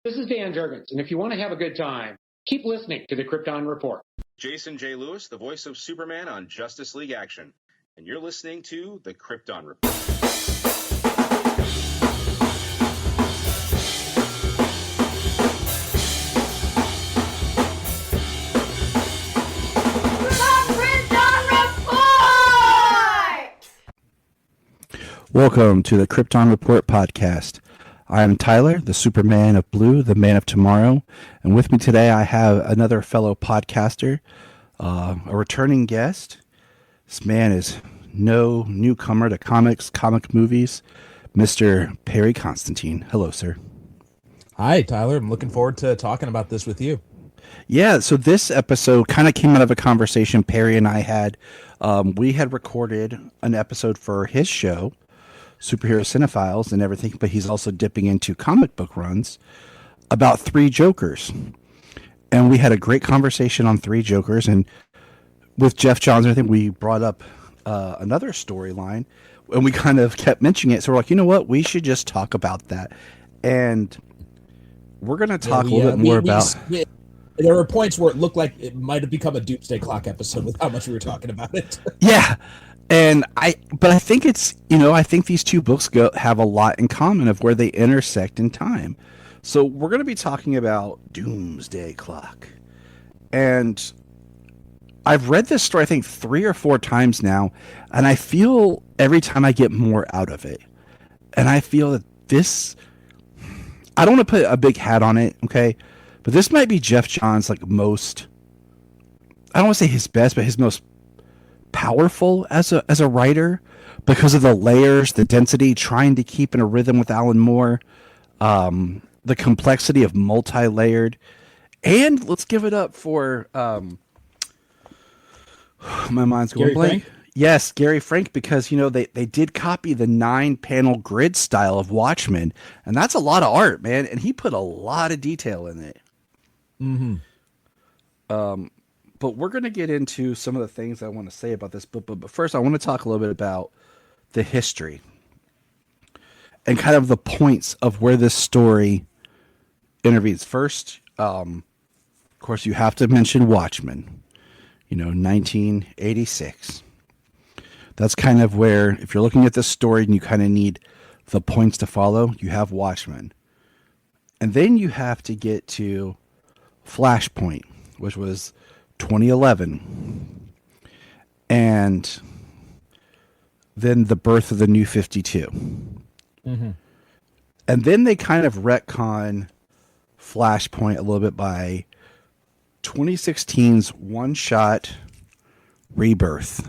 This is Dan Jurgens, and if you want to have a good time, keep listening to the Krypton Report. Jason J. Lewis, the voice of Superman on Justice League Action, and you're listening to the Krypton Report. Welcome to the Krypton Report podcast. I am Tyler, the Superman of Blue, the Man of Tomorrow, and with me today I have another fellow podcaster, a returning guest. This man is no newcomer to comic movies, Mr. Perry Constantine. Hello, sir. Hi, Tyler. I'm looking forward to talking about this with you. Yeah, so this episode kind of came out of a conversation Perry and I had. We had recorded an episode for his show, Superhero Cinephiles and everything, but he's also dipping into comic book runs about Three Jokers. And we had a great conversation on Three Jokers, and with Geoff Johns, I think we brought up another storyline, and we kind of kept mentioning it. So we're like, you know what? We should just talk about that. And we're going to talk a little bit more about... There were points where it looked like it might have become a Doomsday Clock episode with how much we were talking about it. Yeah. And I think it's, I think these two books have a lot in common of where they intersect in time. So we're going to be talking about Doomsday Clock. And I've read this story, I think 3 or 4 times now, and I feel every time I get more out of it. And I feel that this, I don't want to put a big hat on it, okay? But this might be Geoff Johns' most, I don't want to say his best, but his most powerful as a writer, because of the layers, the density, trying to keep in a rhythm with Alan Moore, the complexity of multi-layered, and let's give it up for my mind's going blank. Yes, Gary Frank, because they did copy the 9-panel grid style of Watchmen, and that's a lot of art, man, and he put a lot of detail in it. But we're going to get into some of the things I want to say about this book. But first, I want to talk a little bit about the history and kind of the points of where this story intervenes. First, of course, you have to mention Watchmen, 1986. That's kind of where, if you're looking at this story and you kind of need the points to follow, you have Watchmen. And then you have to get to Flashpoint, which was 2011, and then the birth of the New 52. And then they kind of retcon Flashpoint a little bit by 2016's one-shot Rebirth,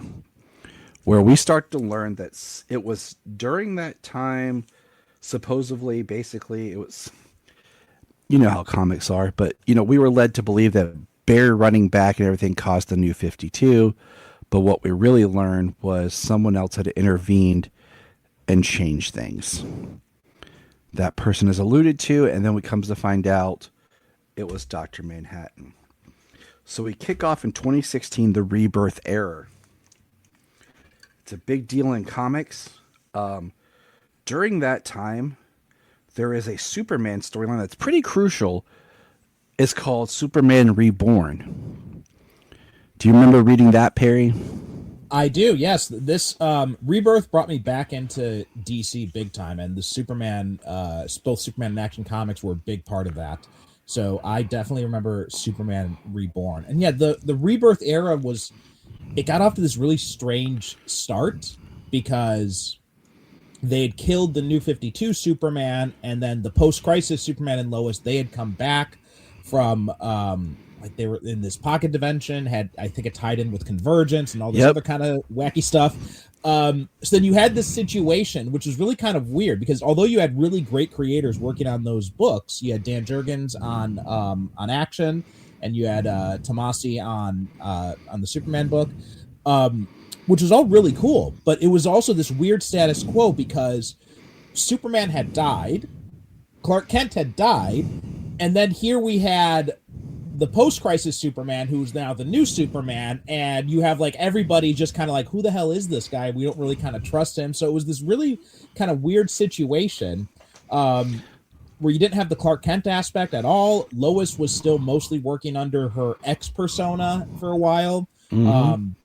where we start to learn that it was during that time, supposedly, basically, it was, how comics are, but, we were led to believe that Barry running back and everything caused the New 52, but what we really learned was someone else had intervened and changed things. That person is alluded to, and then we comes to find out it was Dr. Manhattan. So we kick off in 2016, the Rebirth era. It's a big deal in comics. During that time, there is a Superman storyline that's pretty crucial. It's called Superman Reborn. Do you remember reading that, Perry? I do, yes. This Rebirth brought me back into DC big time, and the Superman, both Superman and Action Comics were a big part of that. So I definitely remember Superman Reborn. And yeah, the Rebirth era it got off to this really strange start because they had killed the New 52 Superman, and then the post-crisis Superman and Lois, they had come back from they were in this pocket dimension, I think it tied in with Convergence and all this other kind of wacky stuff. So then you had this situation, which was really kind of weird because although you had really great creators working on those books, you had Dan Jurgens on Action, and you had Tomasi on the Superman book, which was all really cool. But it was also this weird status quo because Superman had died, Clark Kent had died, and then here we had the post-crisis Superman, who's now the new Superman, and you have like everybody just kind of like, who the hell is this guy? We don't really kind of trust him. So it was this really kind of weird situation. where you didn't have the Clark Kent aspect at all. Lois was still mostly working under her ex persona for a while. And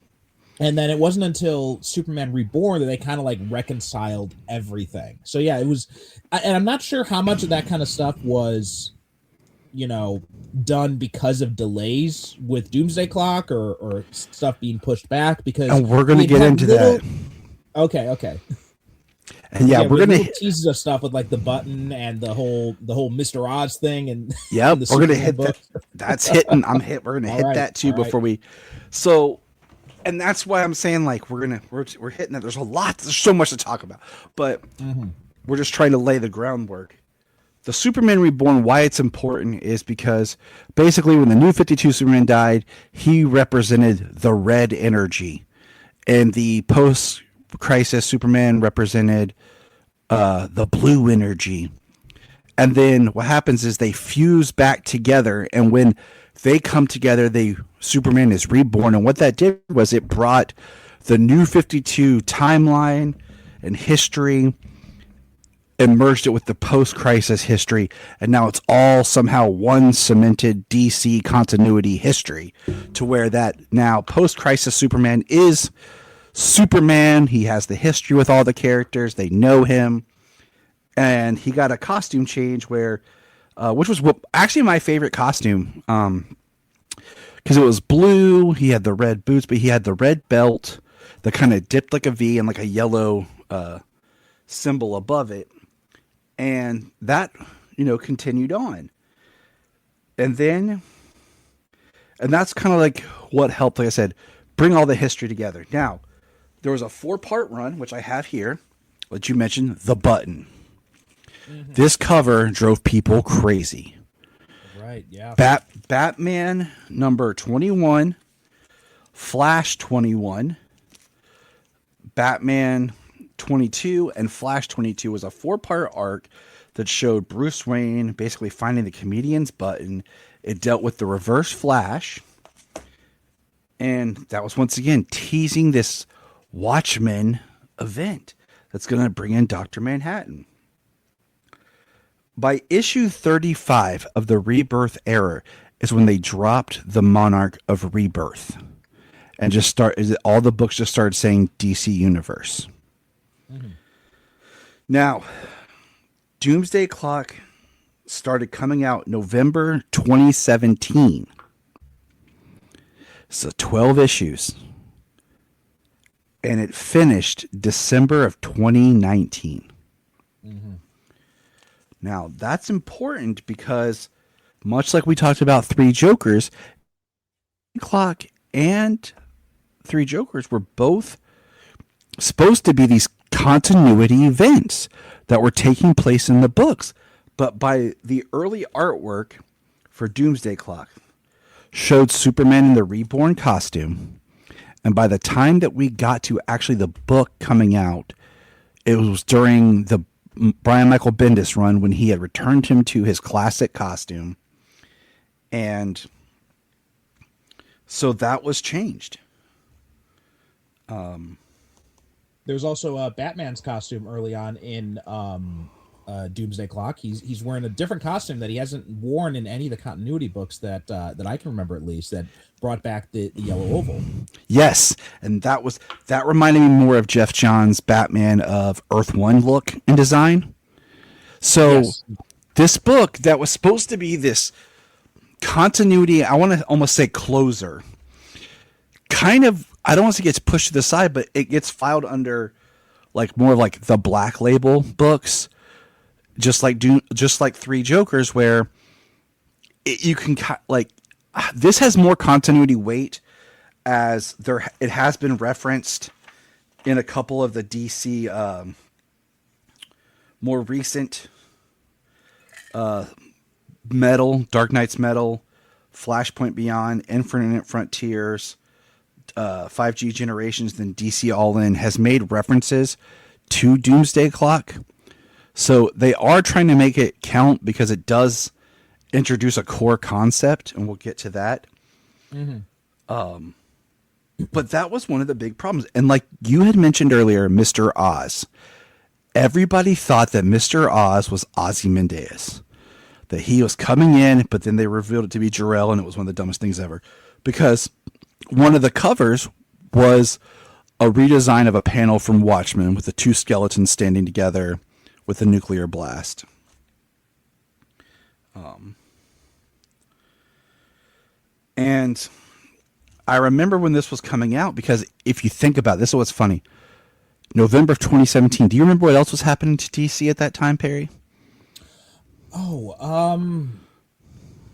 then it wasn't until Superman Reborn that they kind of like reconciled everything. So yeah, it was, and I'm not sure how much of that kind of stuff was, done because of delays with Doomsday Clock or stuff being pushed back, because and we're going to get into that. Okay. And yeah, we're going to teases of stuff with like the button and the whole Mr. Oz thing, and we're going to hit that. That's hitting. We're going to hit that too before we. So, and that's why I'm saying like we're hitting that. There's so much to talk about, but we're just trying to lay the groundwork. The Superman Reborn, why it's important is because basically when the New 52 Superman died, he represented the red energy, and the post-crisis Superman represented the blue energy. And then what happens is they fuse back together, and when they come together, Superman is reborn. And what that did was it brought the New 52 timeline and history and merged it with the post-crisis history, and now it's all somehow one cemented DC continuity history, to where that now post-crisis Superman is Superman. He has the history with all the characters. They know him, and he got a costume change where, which was actually my favorite costume, because it was blue. He had the red boots, but he had the red belt that kind of dipped like a V and like a yellow symbol above it. And that, continued on. And that's kind of like what helped, like I said, bring all the history together. Now, there was a 4-part run, which I have here, that you mentioned, The Button. This cover drove people crazy. Right, yeah. Batman number 21, Flash 21, Batman 22, and Flash 22 was a 4-part arc that showed Bruce Wayne basically finding the comedian's button. It dealt with the Reverse Flash, and that was once again teasing this Watchmen event that's going to bring in Dr. Manhattan. By issue 35 of the Rebirth era is when they dropped the Monarch of Rebirth, and all the books just started saying DC Universe. Now, Doomsday Clock started coming out November 2017. So 12 issues. And it finished December of 2019. Now, that's important because much like we talked about Three Jokers, Clock and Three Jokers were both supposed to be these continuity events that were taking place in the books. But by the early artwork for Doomsday Clock showed Superman in the reborn costume. And by the time that we got to actually the book coming out, it was during the Brian Michael Bendis run when he had returned him to his classic costume. And so that was changed. There's also Batman's costume early on in Doomsday Clock. He's wearing a different costume that he hasn't worn in any of the continuity books that I can remember, at least, that brought back the yellow oval. Yes, and that reminded me more of Geoff Johns' Batman of Earth 1 look and design. So This book that was supposed to be this continuity, I want to almost say closer, kind of, I don't want to say gets pushed to the side, but it gets filed under like more like the Black Label books, just like Three Jokers, where you can like this has more continuity weight, as it has been referenced in a couple of the DC more recent Dark Knight's Metal, Flashpoint Beyond, Infinite Frontiers, 5G Generations, then DC All In has made references to Doomsday Clock. So they are trying to make it count because it does introduce a core concept, and we'll get to that. But that was one of the big problems. And like you had mentioned earlier, Mr. Oz. Everybody thought that Mr. Oz was Ozymandias. that he was coming in, but then they revealed it to be Jor-El, and it was one of the dumbest things ever. Because one of the covers was a redesign of a panel from Watchmen with the two skeletons standing together with a nuclear blast. And I remember when this was coming out, because if you think about it, this is what's funny. November of 2017. Do you remember what else was happening to DC at that time, Perry?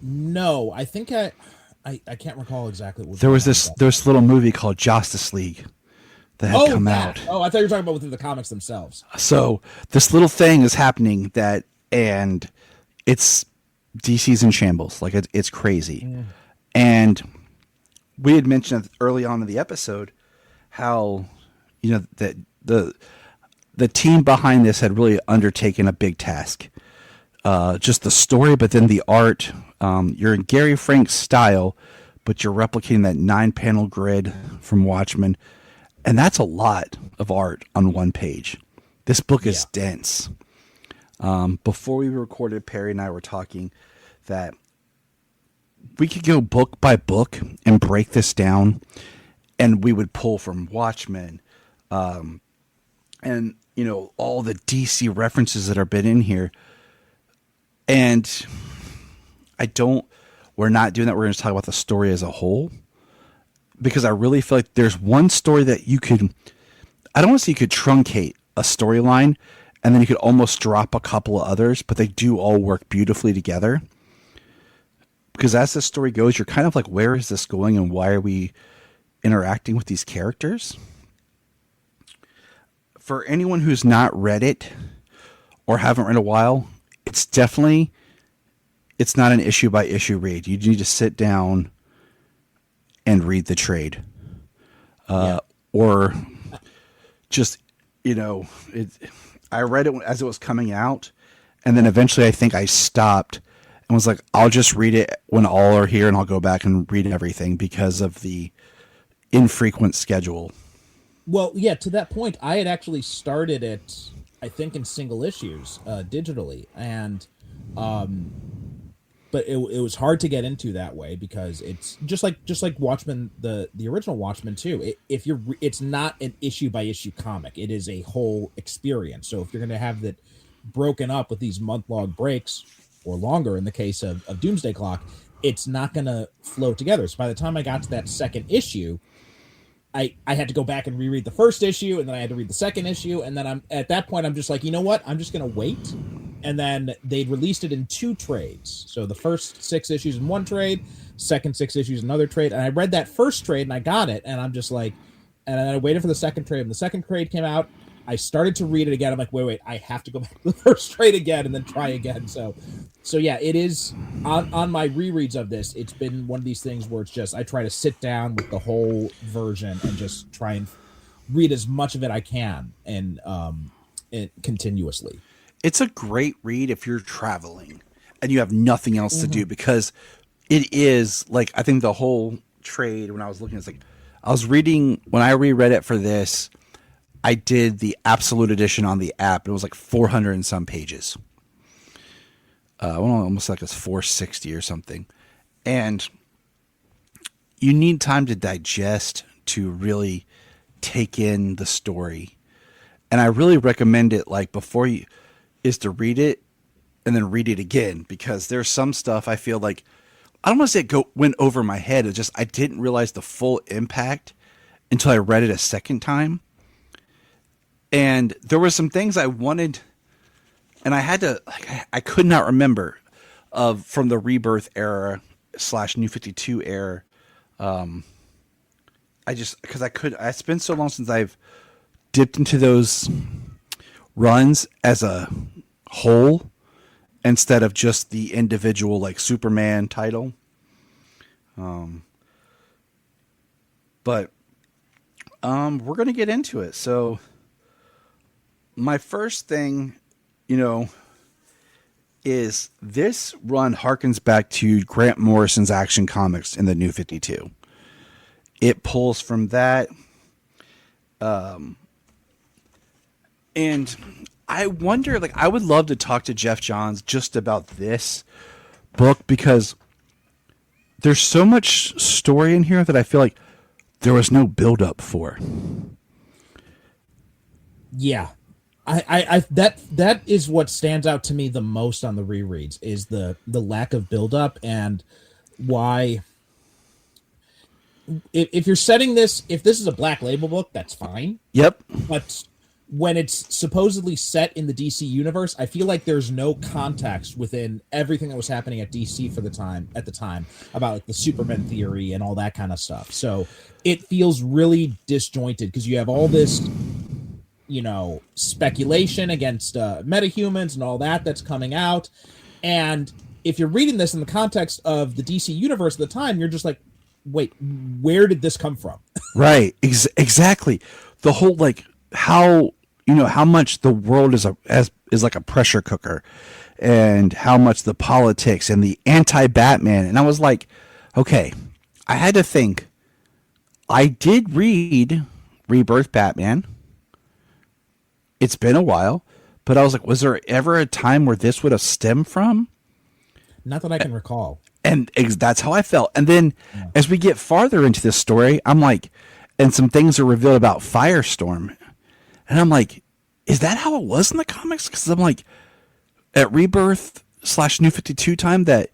No. I think I can't recall exactly what there was this little movie called Justice League that had come out. Oh, I thought you were talking about within the comics themselves. So this little thing is happening and it's DC's in shambles. Like it's crazy. Yeah. And we had mentioned early on in the episode how, that the team behind this had really undertaken a big task. Just the story, but then the art. You're in Gary Frank's style, but you're replicating that 9-panel grid from Watchmen. And that's a lot of art on one page. This book is dense. Before we recorded, Perry and I were talking that we could go book by book and break this down, and we would pull from Watchmen, and all the DC references that are been in here. And we're not doing that. We're going to talk about the story as a whole, because I really feel like there's one story that I don't want to say you could truncate a storyline and then you could almost drop a couple of others, but they do all work beautifully together. Because as this story goes, you're kind of like, where is this going and why are we interacting with these characters? For anyone who's not read it or haven't read in a while, it's not an issue by issue read. You need to sit down and read the trade. Or just, I read it as it was coming out, and then eventually I think I stopped and was like, I'll just read it when all are here, and I'll go back and read everything because of the infrequent schedule. Well, yeah, to that point, I had actually started it, I think, in single issues digitally, and but it was hard to get into that way because it's just like Watchmen, the original Watchmen too. It's not an issue by issue comic; it is a whole experience. So if you're going to have that broken up with these month-long breaks or longer, in the case of Doomsday Clock, it's not going to flow together. So by the time I got to that second issue, I had to go back and reread the first issue, and then I had to read the second issue, and then at that point I'm just like, you know what? I'm just going to wait. And then they released it in 2 trades. So the first 6 issues in one trade, second 6 issues in another trade. And I read that first trade and I got it, and I'm just like, and then I waited for the second trade. When the second trade came out, I started to read it again. I'm like, wait, I have to go back to the first trade again and then try again. So yeah, it is on my rereads of this. It's been one of these things where it's just, I try to sit down with the whole version and just try and read as much of it I can and continuously. It's a great read if you're traveling and you have nothing else to do, because it is like, I think the whole trade, when I was looking, it's like, I was reading, when I reread it for this, I did the absolute edition on the app. It was like 400 and some pages. Almost like it's 460 or something. And you need time to digest, to really take in the story. And I really recommend it, like, is to read it and then read it again, because there's some stuff I feel like, I don't want to say it went over my head. It's just, I didn't realize the full impact until I read it a second time. And there were some things I wanted, and I had to, I could not remember from the Rebirth era / New 52 era. It's been so long since I've dipped into those runs as a whole instead of just the individual, like, Superman title. But we're going to get into it. So my first thing, is this run harkens back to Grant Morrison's Action Comics in the New 52. It pulls from that. And I wonder, like, I would love to talk to Geoff Johns just about this book because there's so much story in here that I feel like there was no build up for. Yeah. I that is what stands out to me the most on the rereads is the lack of buildup and why. If you're setting this, if this is a Black Label book, that's fine. Yep. But when it's supposedly set in the DC universe, I feel like there's no context within everything that was happening at DC at the time about like the Superman theory and all that kind of stuff. So it feels really disjointed because you have all this, speculation against metahumans and all that's coming out. And if you're reading this in the context of the DC universe at the time, you're just like, wait, where did this come from? Right. Exactly. The whole, like, how much the world is like a pressure cooker and how much the politics and the anti-Batman. And I was like, okay, I had to think. I did read Rebirth Batman. It's been a while, but I was like, was there ever a time where this would have stemmed from? Not that I can recall. And that's how I felt. And then as we get farther into this story, I'm like, and some things are revealed about Firestorm. And I'm like, is that how it was in the comics? Because I'm like, at Rebirth / New 52 time, that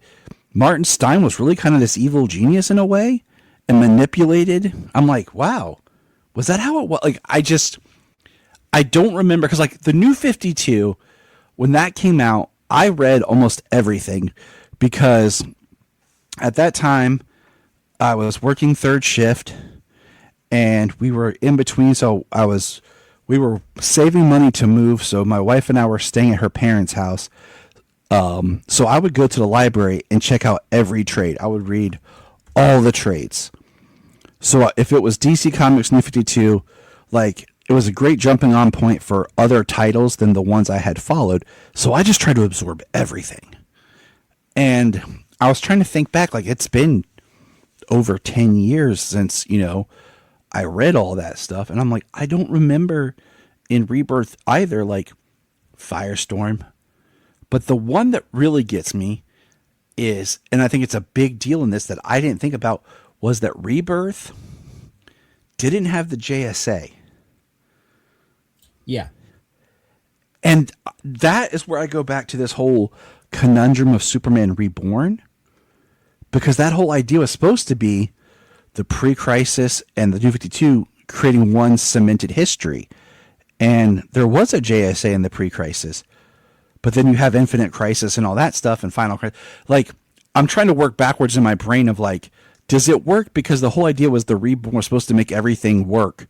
Martin Stein was really kind of this evil genius in a way and manipulated. I'm like, wow, was that how it was? Like, I don't remember. Because like the New 52, when that came out, I read almost everything because at that time I was working third shift and we were in between. So we were saving money to move. So my wife and I were staying at her parents' house. So I would go to the library and check out every trade. I would read all the trades. So if it was DC Comics New 52, like, it was a great jumping on point for other titles than the ones I had followed. So I just tried to absorb everything. And I was trying to think back, like, it's been over 10 years since, I read all that stuff. And I'm like, I don't remember in Rebirth either, like, Firestorm. But the one that really gets me is, and I think it's a big deal in this that I didn't think about, was that Rebirth didn't have the JSA. Yeah. And that is where I go back to this whole conundrum of Superman Reborn. Because that whole idea was supposed to be the pre-crisis and the New 52 creating one cemented history. And there was a JSA in the pre-crisis. But then you have Infinite Crisis and all that stuff and Final Crisis. Like, I'm trying to work backwards in my brain of like, does it work? Because the whole idea was the Reborn was supposed to make everything work.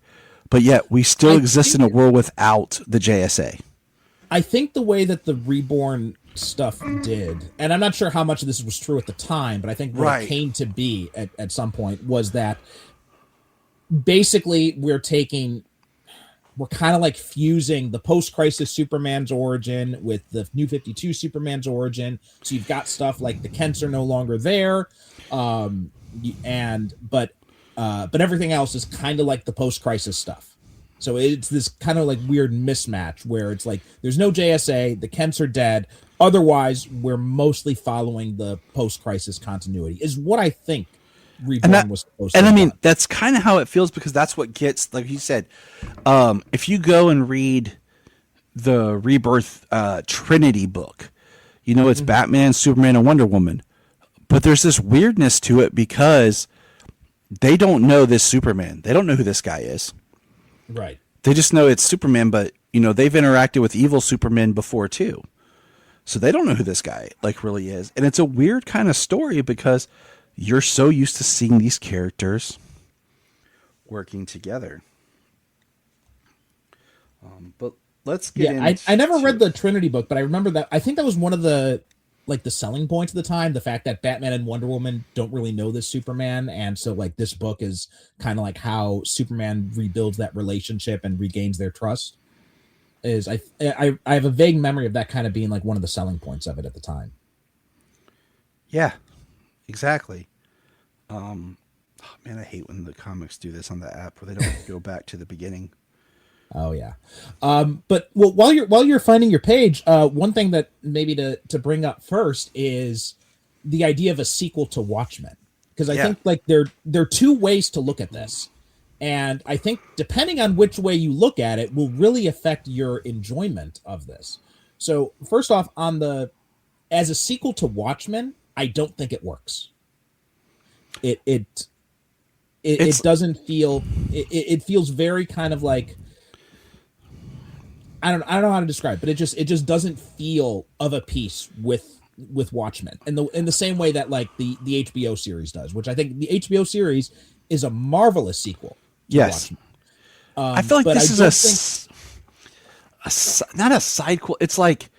But yet we still exist in a world without the JSA. I think the way that the Reborn stuff did, and I'm not sure how much of this was true at the time, but I think what it came to be at some point was that basically we're kind of like fusing the post-crisis Superman's origin with the New 52 Superman's origin. So you've got stuff like the Kents are no longer there, but everything else is kind of like the post-crisis stuff. So it's this kind of like weird mismatch where it's like there's no JSA, the Kents are dead. Otherwise, we're mostly following the post-crisis continuity, is what I think Reborn was supposed to be. And I mean, that's kind of how it feels because that's what gets, like you said, if you go and read the Rebirth Trinity book, it's Batman, Superman, and Wonder Woman. But there's this weirdness to it because they don't know this Superman. They don't know who this guy is. Right. They just know it's Superman, but, they've interacted with evil Supermen before, too. So they don't know who this guy, like, really is. And it's a weird kind of story because you're so used to seeing these characters working together. But let's get into... I never read the Trinity book, but I remember that. I think that was one of the selling points at the time, the fact that Batman and Wonder Woman don't really know this Superman, and so like this book is kind of like how Superman rebuilds that relationship and regains their trust. I have a vague memory of that kind of being like one of the selling points of it at the time. Yeah, exactly. Man, I hate when the comics do this on the app where they don't go back to the beginning. Oh yeah. But while you're finding your page, one thing that maybe to bring up first is the idea of a sequel to Watchmen, because I Yeah. think like there are two ways to look at this, and I think depending on which way you look at it will really affect your enjoyment of this. So first off, as a sequel to Watchmen, I don't think it works. It doesn't feel it feels very kind of like I don't know how to describe, but it just doesn't feel of a piece with Watchmen in the same way that like the HBO series does, which I think the HBO series is a marvelous sequel to Yes. Watchmen. I feel like but this I is not a side quest. It's like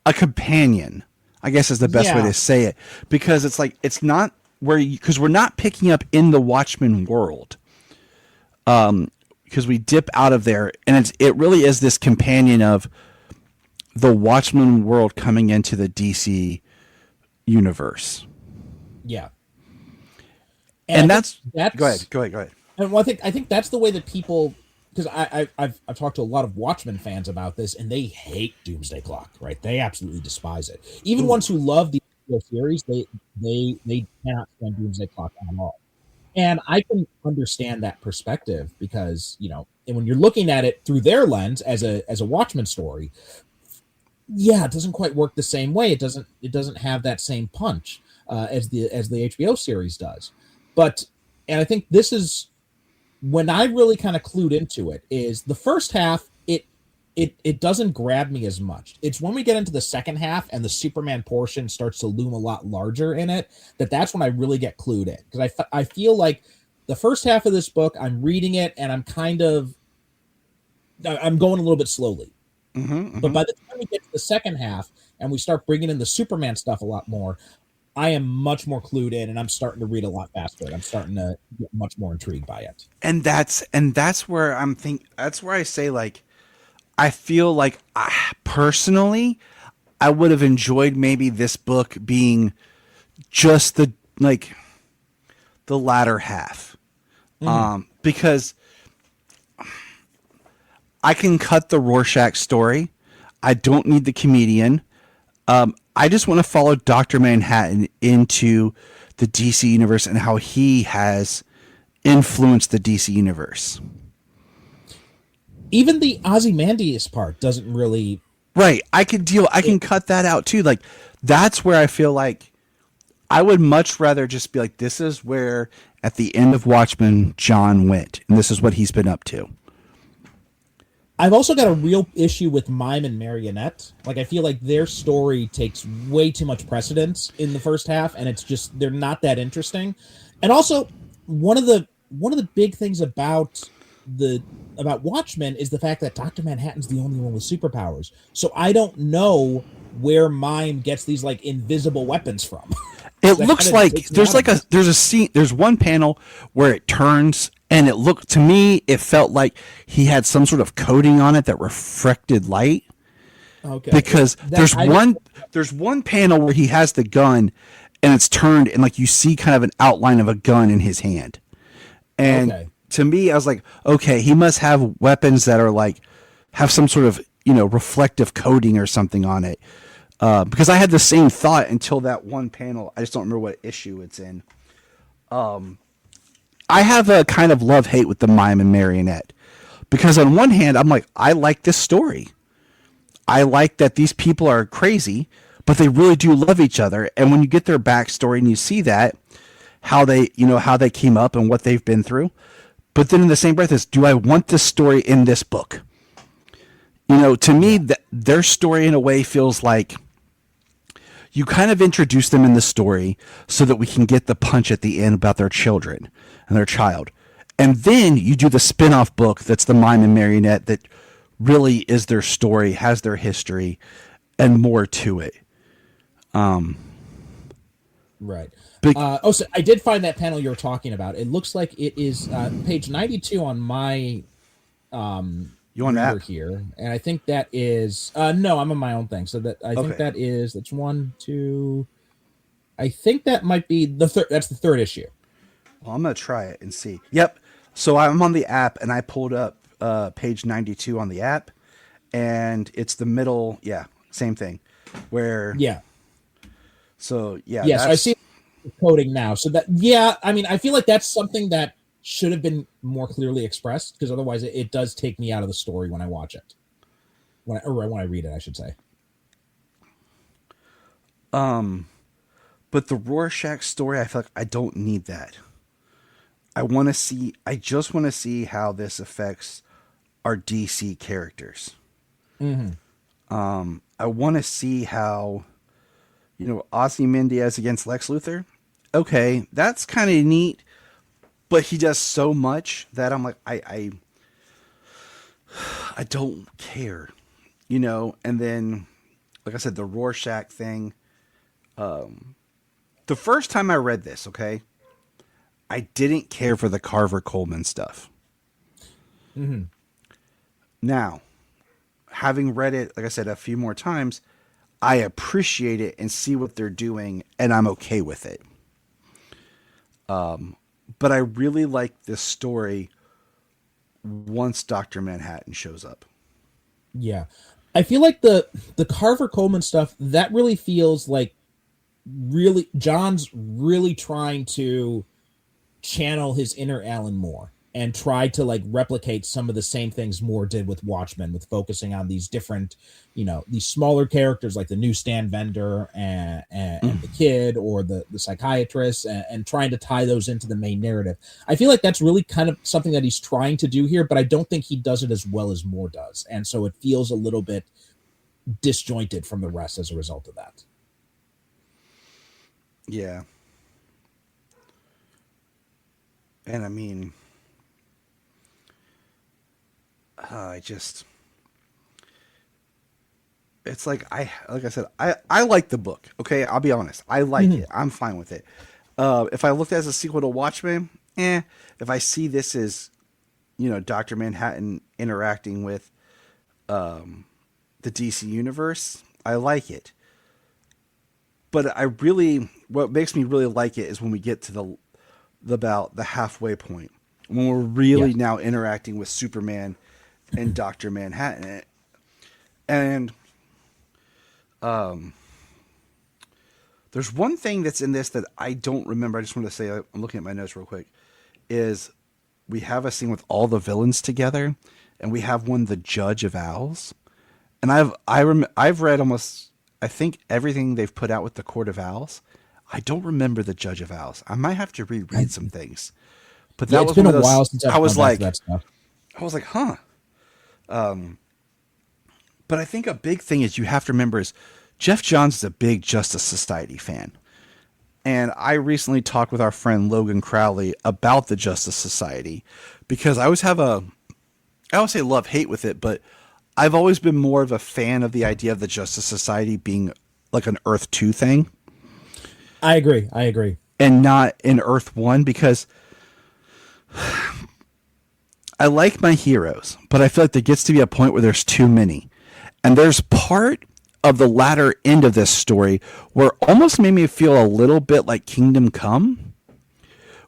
a companion, I guess is the best way Yeah. to say it, because it's like it's not because we're not picking up in the Watchmen world, because we dip out of there, and it really is this companion of the Watchmen world coming into the DC universe, Yeah, and I that's think go ahead. And well, I think that's the way that people, because I've talked to a lot of Watchmen fans about this, and they hate Doomsday Clock, right? They absolutely despise it. Even ones who love the series, they cannot stand Doomsday Clock at all. And I can understand that perspective because and when you're looking at it through their lens as a Watchmen story, yeah, it doesn't quite work the same way. It doesn't have that same punch as the HBO series does. But and I think this is when I really kind of clued into it is the first half. It doesn't grab me as much. It's when we get into the second half and the Superman portion starts to loom a lot larger in it that's when I really get clued in, because I feel like the first half of this book I'm reading it and I'm going a little bit slowly. But by the time we get to the second half and we start bringing in the Superman stuff a lot more, I am much more clued in and I'm starting to read a lot faster. I'm starting to get much more intrigued by it. And that's where that's where I say, like, I feel like personally I would have enjoyed maybe this book being just the latter half, because I can cut the Rorschach story. I don't need the comedian. I just want to follow Dr. Manhattan into the DC universe and how he has influenced the DC universe. Even the Ozymandias part doesn't really. Right. I can cut that out too. Like, that's where I feel like I would much rather just be like, this is where at the end of Watchmen, John went, and this is what he's been up to. I've also got a real issue with Mime and Marionette. Like, I feel like their story takes way too much precedence in the first half, and it's just they're not that interesting. And also, one of the big things about Watchmen is the fact that Dr. Manhattan's the only one with superpowers. So I don't know where Mime gets these like invisible weapons from. It looks like there's a scene, there's one panel where it turns, and it felt like he had some sort of coating on it that reflected light. Okay. Because there's one panel where he has the gun and it's turned, and like you see kind of an outline of a gun in his hand. And to me, I was like, okay, he must have weapons that are like have some sort of reflective coating or something on it. Because I had the same thought until that one panel. I just don't remember what issue it's in. I have a kind of love-hate with the Mime and Marionette. Because on one hand, I'm like, I like this story. I like that these people are crazy, but they really do love each other. And when you get their backstory and you see that, how they came up and what they've been through. But then in the same breath is, do I want this story in this book? To me, their story in a way feels like you kind of introduce them in the story so that we can get the punch at the end about their children and their child. And then you do the spin-off book that's the Mime and Marionette that really is their story, has their history, and more to it. Right. So I did find that panel you were talking about. It looks like it is page 92 on my you on that here, and I think that is no, I'm on my own thing. So think that's 1, 2. I think that might be the third. That's the third issue. Well, I'm gonna try it and see. Yep. So I'm on the app and I pulled up page 92 on the app, and it's the middle. Yeah, same thing. Where So yes, I see coding now. So that I mean, I feel like that's something that should have been more clearly expressed, because otherwise it does take me out of the story when I watch it. When I read it, I should say. But the Rorschach story, I feel like I don't need that. I just want to see how this affects our DC characters. Mm-hmm. I want to see how, Ozymandias against Lex Luthor. Okay, that's kind of neat, but he does so much that I'm like, I don't care, And then, like I said, the Rorschach thing. The first time I read this, okay, I didn't care for the Carver Coleman stuff. Mm-hmm. Now, having read it, like I said, a few more times, I appreciate it and see what they're doing, and I'm okay with it. But I really like this story once Dr. Manhattan shows up. Yeah. I feel like the Carver Coleman stuff, that really feels like John's really trying to channel his inner Alan Moore and try to like replicate some of the same things Moore did with Watchmen, with focusing on these different, these smaller characters like the newsstand vendor and the kid or the psychiatrist, and trying to tie those into the main narrative. I feel like that's really kind of something that he's trying to do here, but I don't think he does it as well as Moore does. And so it feels a little bit disjointed from the rest as a result of that. Yeah. And I mean, it's like I said, I like the book. Okay, I'll be honest, I like it. I'm fine with it. If I looked at it as a sequel to Watchmen, If I see this as, Dr. Manhattan interacting with the DC universe, I like it. But what makes me really like it is when we get to about the halfway point, when we're really now interacting with Superman and Dr. Manhattan. And there's one thing that's in this that I don't remember. I just want to say, I'm looking at my notes real quick, is we have a scene with all the villains together, and we have one, the Judge of Owls. And I've read almost, I think, everything they've put out with the Court of Owls. I don't remember the Judge of Owls. I might have to reread some things. But that was been a while since I was like, that stuff. huh. But I think a big thing is you have to remember is Geoff Johns is a big Justice Society fan. And I recently talked with our friend Logan Crowley about the Justice Society, because I always have I don't say love-hate with it, but I've always been more of a fan of the idea of the Justice Society being like an Earth 2 thing. I agree. And not in Earth 1, because I like my heroes, but I feel like there gets to be a point where there's too many. And there's part of the latter end of this story where almost made me feel a little bit like Kingdom Come,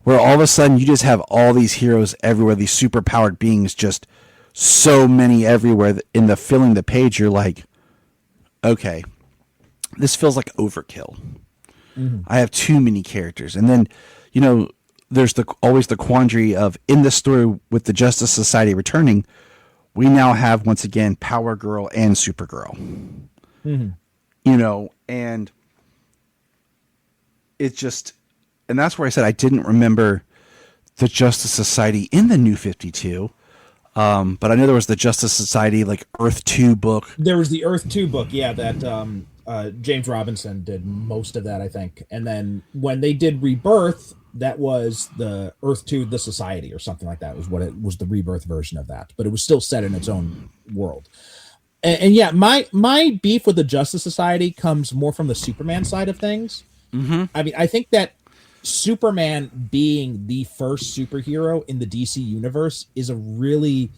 where all of a sudden you just have all these heroes everywhere, these superpowered beings, just so many everywhere. In the filling the page, you're like, okay, this feels like overkill. Mm-hmm. I have too many characters. And then, there's always the quandary of, in this story with the Justice Society returning, we now have, once again, Power Girl and Supergirl. Mm-hmm. And it's just, and that's where I said I didn't remember the Justice Society in the New 52. But I know there was the Justice Society, like Earth 2 book. There was the Earth 2 book, that James Robinson did most of that, I think. And then when they did Rebirth, that was the Earth 2, the Society, or something like that was what it was, the Rebirth version of that. But it was still set in its own world. And yeah, my beef with the Justice Society comes more from the Superman side of things. Mm-hmm. I mean, I think that Superman being the first superhero in the DC universe is a really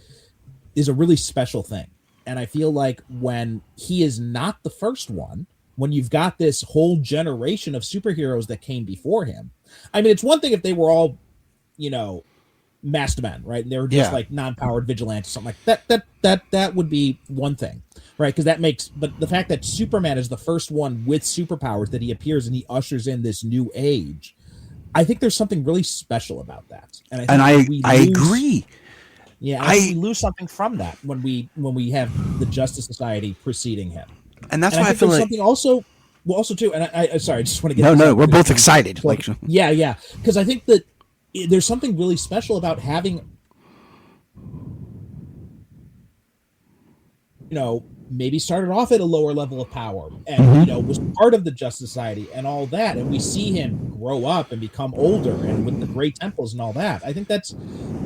special thing. And I feel like when he is not the first one, when you've got this whole generation of superheroes that came before him, I mean, it's one thing if they were all, masked men, right? And they were just like non-powered vigilantes, something like that would be one thing, right? Because that makes, but the fact that Superman is the first one with superpowers, that he appears and he ushers in this new age, I think there's something really special about that. And I agree. Yeah, we lose something from that when we have the Justice Society preceding him. And that's why I feel like something also too. And I sorry, I just want to get we're both excited. Like yeah, because I think that there's something really special about having, maybe started off at a lower level of power and was part of the Justice Society and all that, and we see him grow up and become older and with the Gray Temples and all that. I think that's,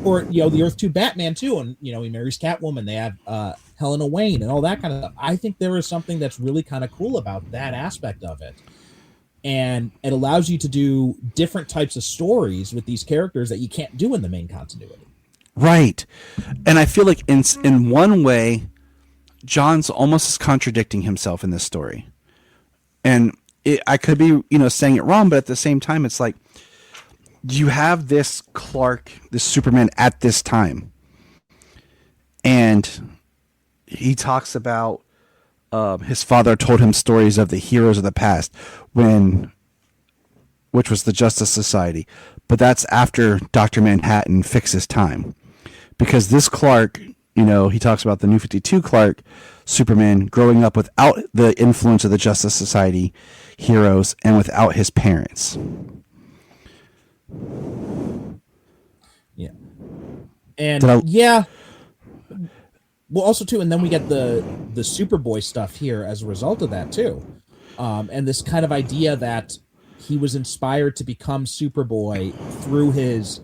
or the Earth 2 Batman too, and he marries Catwoman. They have Helena Wayne and all that kind of stuff. I think there is something that's really kind of cool about that aspect of it, and it allows you to do different types of stories with these characters that you can't do in the main continuity. Right, and I feel like in one way, John's almost contradicting himself in this story. And I could be, saying it wrong, but at the same time, it's like, you have this Clark, this Superman at this time. And he talks about his father told him stories of the heroes of the past, which was the Justice Society. But that's after Dr. Manhattan fixes time. Because this Clark, he talks about the New 52 Clark, Superman, growing up without the influence of the Justice Society heroes and without his parents. Yeah. And well, also too, and then we get the Superboy stuff here as a result of that too. And this kind of idea that he was inspired to become Superboy through his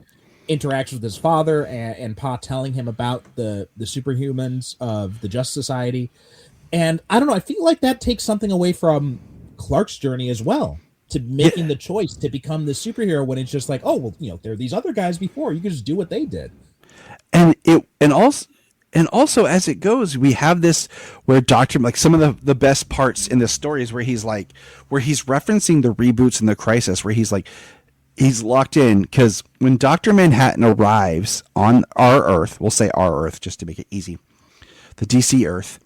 interactions with his father and Pa telling him about the superhumans of the Justice Society. And I don't know, I feel like that takes something away from Clark's journey as well, to making the choice to become the superhero, when it's just like, oh, well, there are these other guys before, you can just do what they did. And also as it goes, we have this where some of the best parts in this story is where he's referencing the reboots and the Crisis, where he's locked in, because when Dr. Manhattan arrives on our Earth, we'll say our Earth just to make it easy, the DC Earth,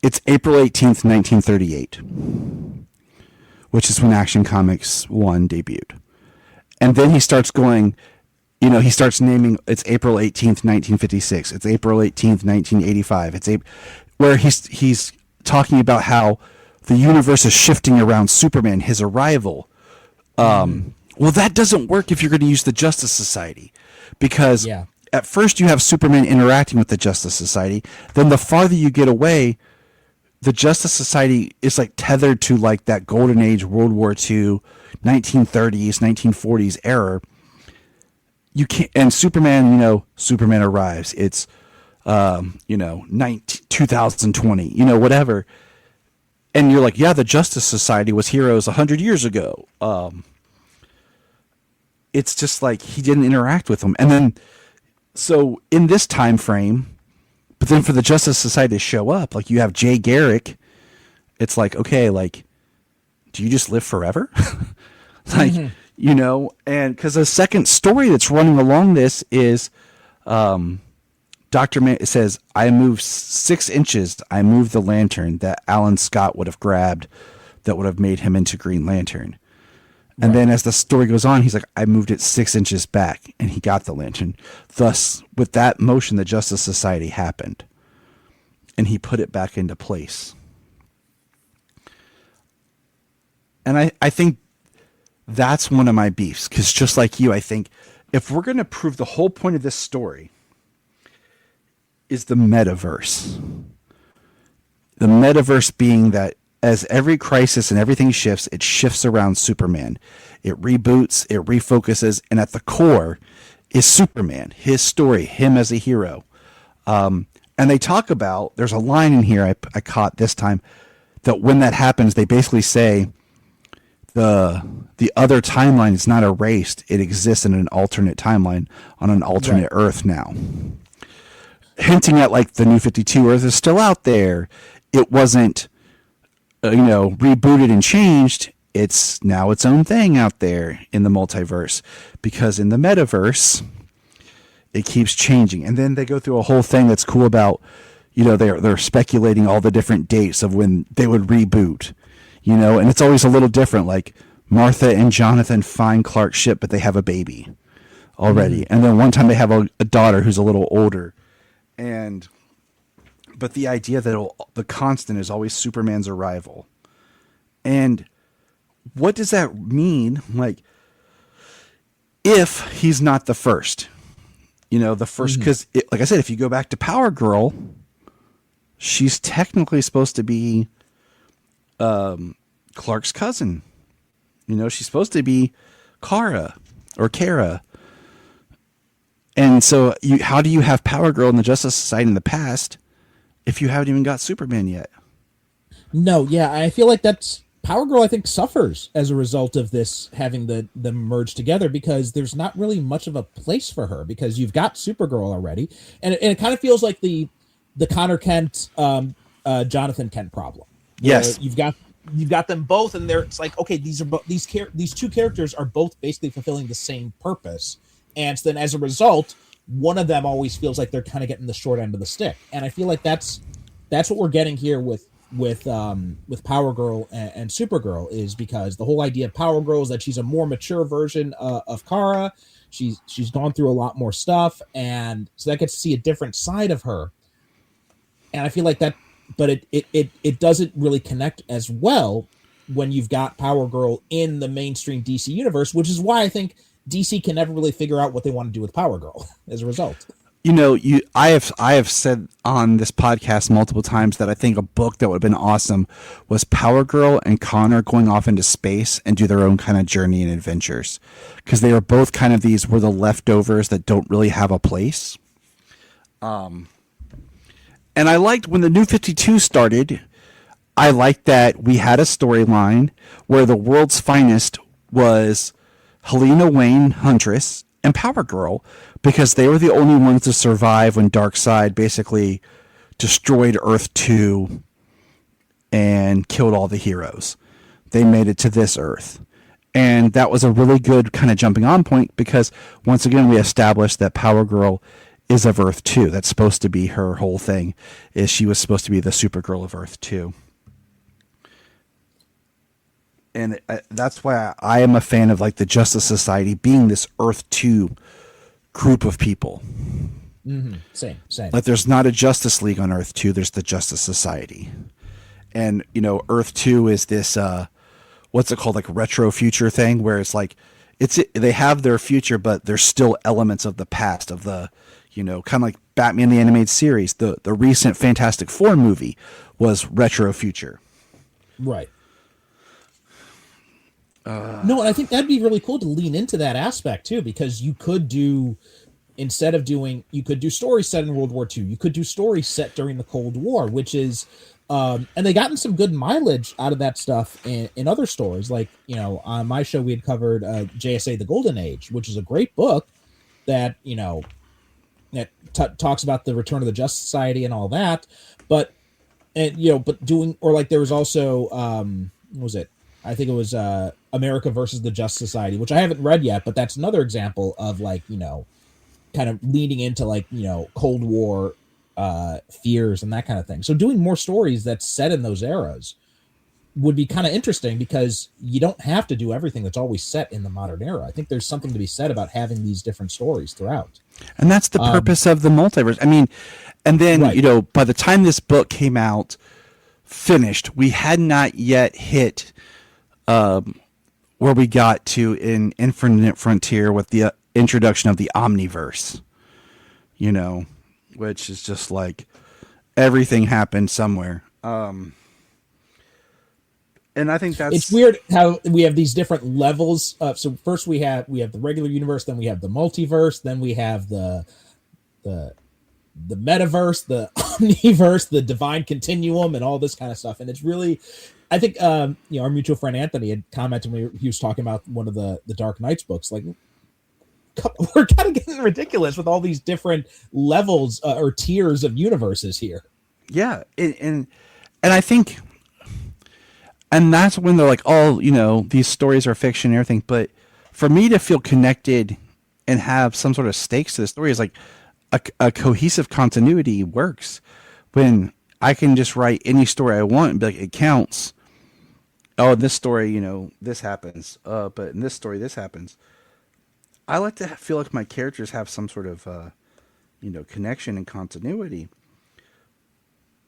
it's April 18th, 1938, which is when Action Comics 1 debuted. And then he starts going, he starts naming, it's April 18th, 1956, it's April 18th, 1985, where he's talking about how the universe is shifting around Superman, his arrival. Well, that doesn't work if you're going to use the Justice Society, because at first you have Superman interacting with the Justice Society. Then the farther you get away, the Justice Society is like tethered to like that golden age World War II, 1930s, 1940s era. You can't, and Superman, Superman arrives. It's, 2020, whatever. And you're like, yeah, the Justice Society was heroes 100 years ago. It's just like he didn't interact with them. And then, so in this time frame, but then for the Justice Society to show up, like you have Jay Garrick, it's like, okay, like, do you just live forever? And because the second story that's running along this is it says, I moved 6 inches. I moved the lantern that Alan Scott would have grabbed that would have made him into Green Lantern. And then as the story goes on, he's like, I moved it 6 inches back, and he got the lantern. Thus, with that motion, the Justice Society happened. And he put it back into place. And I think that's one of my beefs, because just like you, I think if we're going to prove the whole point of this story is the metaverse. The metaverse being that as every crisis and everything shifts, it shifts around Superman. It reboots, it refocuses, and at the core is Superman, his story, him as a hero. And they talk about, there's a line in here I caught this time, that when that happens, they basically say the other timeline is not erased. It exists in an alternate timeline on an alternate Earth now. Hinting at like the New 52 Earth is still out there. It wasn't rebooted and changed. It's now its own thing out there in the multiverse, because in the metaverse, it keeps changing. And then they go through a whole thing that's cool about, you know, they're speculating all the different dates of when they would reboot, you know, and it's always a little different. Like Martha and Jonathan find Clark's ship, but they have a baby already. And then one time they have a daughter who's a little older. But the idea that the constant is always Superman's arrival. And what does that mean? Like, if he's not the first, you know, the first, because like I said, if you go back to Power Girl, she's technically supposed to be Clark's cousin. You know, she's supposed to be Kara. And so how do you have Power Girl in the Justice Society in the past if you haven't even got Superman yet? No, yeah, I feel like that's Power Girl, I think, suffers as a result of this having them merge together, because there's not really much of a place for her, because you've got Supergirl already, and it kind of feels like the Connor Kent, Jonathan Kent problem. Yes, you've got them both, and it's like, okay, these two characters are both basically fulfilling the same purpose, and then as a result, one of them always feels like they're kind of getting the short end of the stick, and I feel like that's what we're getting here with Power Girl and Supergirl, is because the whole idea of Power Girl is that she's a more mature version of Kara. She's gone through a lot more stuff, and so that gets to see a different side of her. And I feel like that, but it doesn't really connect as well when you've got Power Girl in the mainstream DC universe, which is why I think DC can never really figure out what they want to do with Power Girl as a result. You know, I have said on this podcast multiple times that I think a book that would have been awesome was Power Girl and Connor going off into space and do their own kind of journey and adventures, because they are both kind of were the leftovers that don't really have a place. And I liked when the New 52 started. I liked that we had a storyline where the world's finest was Helena Wayne, Huntress, and Power Girl, because they were the only ones to survive when Darkseid basically destroyed Earth 2 and killed all the heroes. They made it to this Earth. And that was a really good kind of jumping on point, because once again we established that Power Girl is of Earth 2. That's supposed to be her whole thing, is she was supposed to be the Supergirl of Earth 2. And that's why I am a fan of like the Justice Society being this Earth 2 group of people. Mm-hmm. Same. Like there's not a Justice League on Earth 2. There's the Justice Society. And, you know, Earth 2 is this, what's it called? Like retro future thing where it's like, they have their future, but there's still elements of the past of the, you know, kind of like Batman the Animated Series. The recent Fantastic Four movie was retro future. Right. No, and I think that'd be really cool to lean into that aspect too, because you could do stories set in World War II. You could do stories set during the Cold War, which is, and they gotten some good mileage out of that stuff in other stories. Like, you know, on my show, we had covered JSA, The Golden Age, which is a great book that, you know, that talks about the return of the Justice Society and all that. But there was also, what was it? I think it was America versus the Justice Society, which I haven't read yet, but that's another example of, like, you know, kind of leading into, like, you know, Cold War fears and that kind of thing. So doing more stories that's set in those eras would be kind of interesting, because you don't have to do everything that's always set in the modern era. I think there's something to be said about having these different stories throughout. And that's the purpose of the multiverse. I mean, and then, right. You know, by the time this book came out, finished, we had not yet hit where we got to in Infinite Frontier with the introduction of the Omniverse, you know, which is just like everything happened somewhere. And I think it's weird how we have these different levels. So first we have the regular universe, then we have the multiverse, then we have the metaverse, the omniverse, the divine continuum, and all this kind of stuff. And it's really, I think, you know, our mutual friend Anthony had commented when he was talking about one of the Dark Knights books, like, we're kind of getting ridiculous with all these different levels or tiers of universes here. Yeah. And I think, and that's when they're like, oh, you know, these stories are fiction and everything. But for me to feel connected and have some sort of stakes to the story. Is like a cohesive continuity works when I can just write any story I want and be like, it counts. Oh, in this story, this happens. But in this story, this happens. I like to feel like my characters have some sort of, connection and continuity.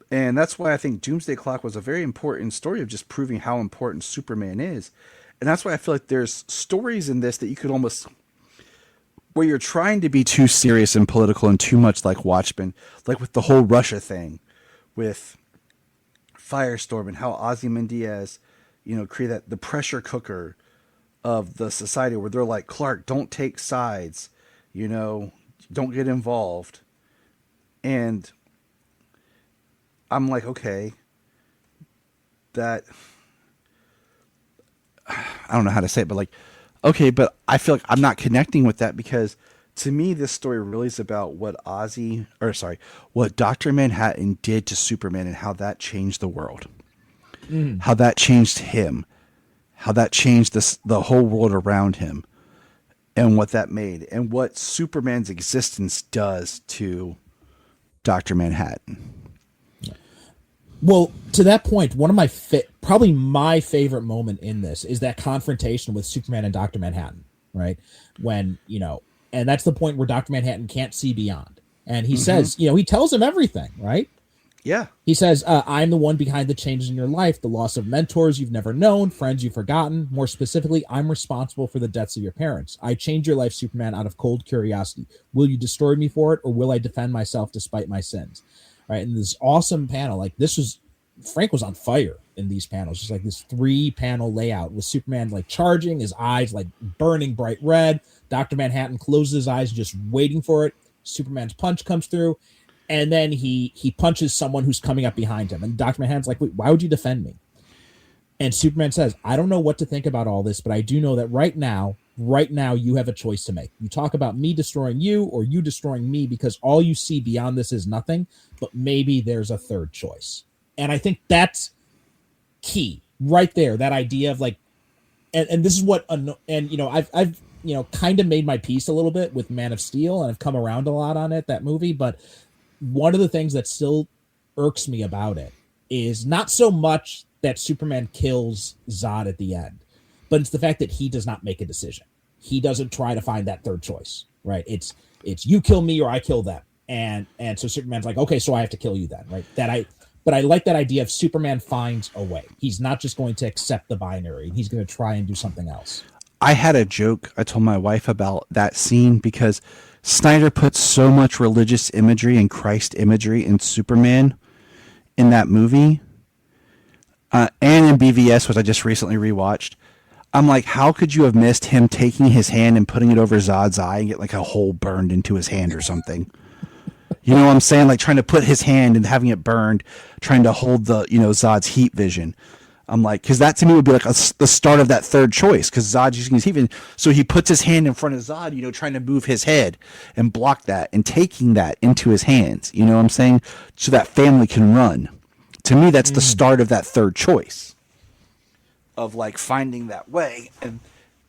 And that's why I think Doomsday Clock was a very important story of just proving how important Superman is. And that's why I feel like there's stories in this that you could almost, where you're trying to be too serious and political and too much like Watchmen, like with the whole Russia thing, with Firestorm and how Ozymandias, create the pressure cooker of the society where they're like, Clark, don't take sides, don't get involved. And I'm like, okay, that, I don't know how to say it, but like, okay, but I feel like I'm not connecting with that because to me, this story really is about what Dr. Manhattan did to Superman and how that changed the world, how that changed him, how that changed the whole world around him, and what that made, and what Superman's existence does to Dr. Manhattan. Well, to that point, one of my probably my favorite moment in this is that confrontation with Superman and Dr. Manhattan, right? When, and that's the point where Dr. Manhattan can't see beyond. And he says, he tells him everything, right? Yeah. He says, I'm the one behind the changes in your life, the loss of mentors you've never known, friends you've forgotten. More specifically, I'm responsible for the deaths of your parents. I changed your life, Superman, out of cold curiosity. Will you destroy me for it, or will I defend myself despite my sins? Right, and this awesome panel, like Frank was on fire in these panels, just like this 3-panel layout with Superman like charging, his eyes like burning bright red. Dr. Manhattan closes his eyes, just waiting for it. Superman's punch comes through, and then he punches someone who's coming up behind him. And Dr. Manhattan's like, wait, why would you defend me? And Superman says, I don't know what to think about all this, but I do know that right now, you have a choice to make. You talk about me destroying you or you destroying me because all you see beyond this is nothing, but maybe there's a third choice. And I think that's key right there. That idea of like, and this is what, I've kind of made my peace a little bit with Man of Steel, and I've come around a lot on that movie. But one of the things that still irks me about it is not so much that Superman kills Zod at the end, but it's the fact that he does not make a decision. He doesn't try to find that third choice, right? It's you kill me or I kill them. And so Superman's like, okay, so I have to kill you then, right? But I like that idea of Superman finds a way. He's not just going to accept the binary. He's going to try and do something else. I had a joke I told my wife about that scene because Snyder puts so much religious imagery and Christ imagery in Superman in that movie. And in BVS, which I just recently rewatched. I'm like, how could you have missed him taking his hand and putting it over Zod's eye and get like a hole burned into his hand or something? You know what I'm saying? Like trying to put his hand and having it burned, trying to hold the, Zod's heat vision. I'm like, because that to me would be like the start of that third choice, because Zod's using his heat vision. So he puts his hand in front of Zod, trying to move his head and block that and taking that into his hands. You know what I'm saying? So that family can run. To me, that's the start of that third choice of like finding that way and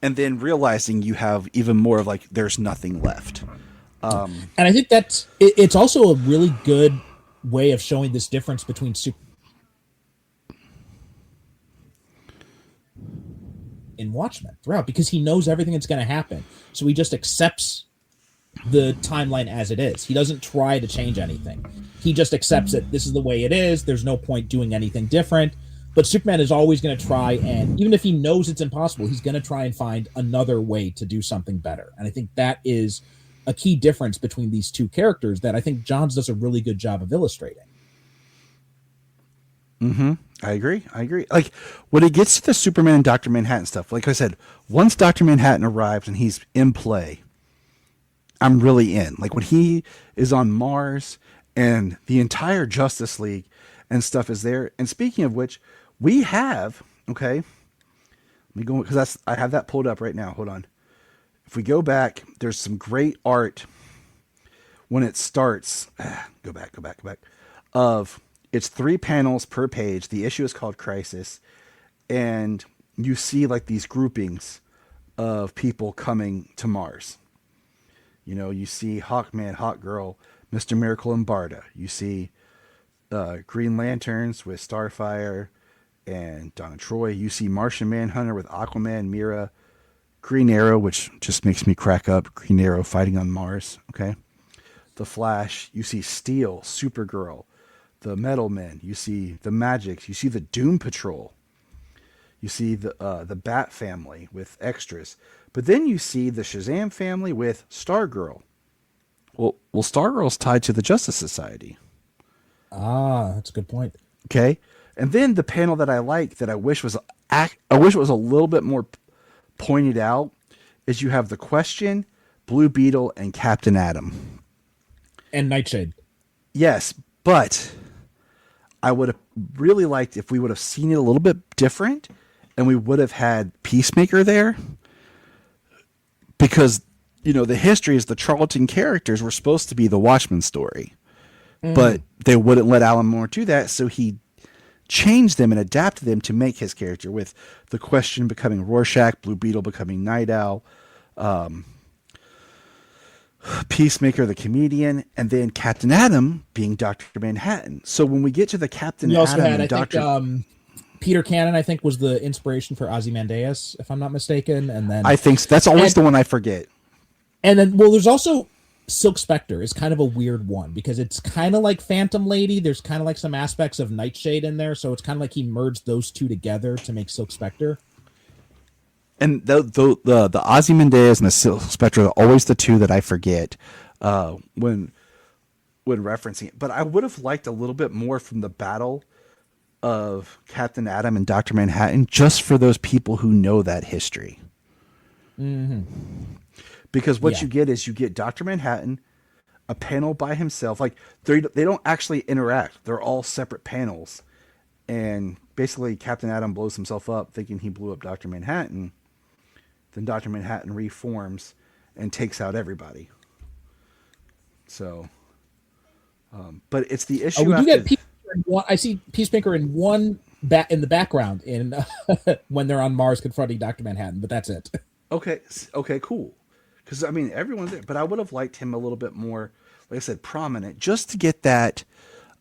then realizing you have even more of like, there's nothing left. And I think that's it's also a really good way of showing this difference between in Watchmen throughout, because he knows everything that's going to happen. So he just accepts the timeline as it is. He doesn't try to change anything. He just accepts it. This is the way it is. There's no point doing anything different. But Superman is always going to try, and even if he knows it's impossible, he's going to try and find another way to do something better. And I think that is a key difference between these two characters that I think Johns does a really good job of illustrating. Mm-hmm. I agree. Like when it gets to the Superman and Dr. Manhattan stuff, like I said, once Dr. Manhattan arrives and he's in play, I'm really in. Like when he is on Mars and the entire Justice League and stuff is there. And speaking of which, we have, okay, let me go, because I have that pulled up right now. Hold on. If we go back, there's some great art when it starts. Go back. It's 3 panels per page. The issue is called Crisis. And you see like these groupings of people coming to Mars. You know, you see Hawkman, Hawkgirl, Mr. Miracle, and Barda. You see Green Lanterns with Starfire and Donna Troy. You see Martian Manhunter with Aquaman, Mira, Green Arrow, which just makes me crack up. Green Arrow fighting on Mars. Okay. The Flash. You see Steel, Supergirl, the Metal Men. You see the Magics. You see the Doom Patrol. You see the Bat family with extras. But then you see the Shazam family with Stargirl. Well, Stargirl's tied to the Justice Society. Ah, that's a good point. Okay. And then the panel that I like that I wish was a little bit more pointed out is you have the Question, Blue Beetle, and Captain Atom. And Nightshade. Yes, but I would have really liked if we would have seen it a little bit different and we would have had Peacemaker there. Because, you know, the history is the Charlton characters were supposed to be the Watchmen story. But they wouldn't let Alan Moore do that, so he changed them and adapted them to make his character, with the Question becoming Rorschach, Blue Beetle becoming Night Owl, Peacemaker the comedian, and then Captain Atom being Dr. Manhattan. So when we get to the Captain also Atom had, and Dr. Peter Cannon, I think, was the inspiration for Ozymandias, if I'm not mistaken. And then I think that's always the one I forget. And then, well, there's also Silk Spectre is kind of a weird one because it's kind of like Phantom Lady. There's kind of like some aspects of Nightshade in there, so it's kind of like he merged those two together to make Silk Spectre. And the Ozymandias and the Silk Spectre are always the two that I forget when referencing it. But I would have liked a little bit more from the battle of Captain Atom and Dr. Manhattan, just for those people who know that history. Mm-hmm. Because what you get is you get Dr. Manhattan, a panel by himself. Like they don't actually interact. They're all separate panels. And basically Captain Atom blows himself up thinking he blew up Dr. Manhattan. Then Dr. Manhattan reforms and takes out everybody. So, but it's the issue. We do get Peacemaker in one, I see Peacemaker in one in the background in when they're on Mars confronting Dr. Manhattan, but that's it. Okay, cool. Because, I mean, everyone's there. But I would have liked him a little bit more, like I said, prominent, just to get that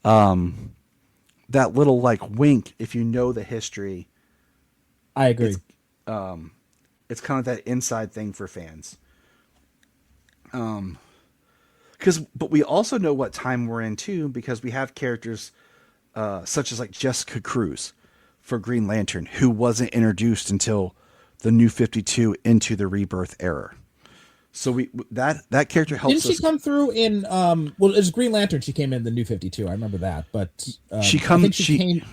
that little, like, wink, if you know the history. I agree. It's kind of that inside thing for fans. But we also know what time we're in, too, because we have characters such as, like, Jessica Cruz for Green Lantern, who wasn't introduced until the New 52 into the Rebirth era. So that character helps us. Didn't she come through in as Green Lantern? She came in the New 52. I remember that, but she came.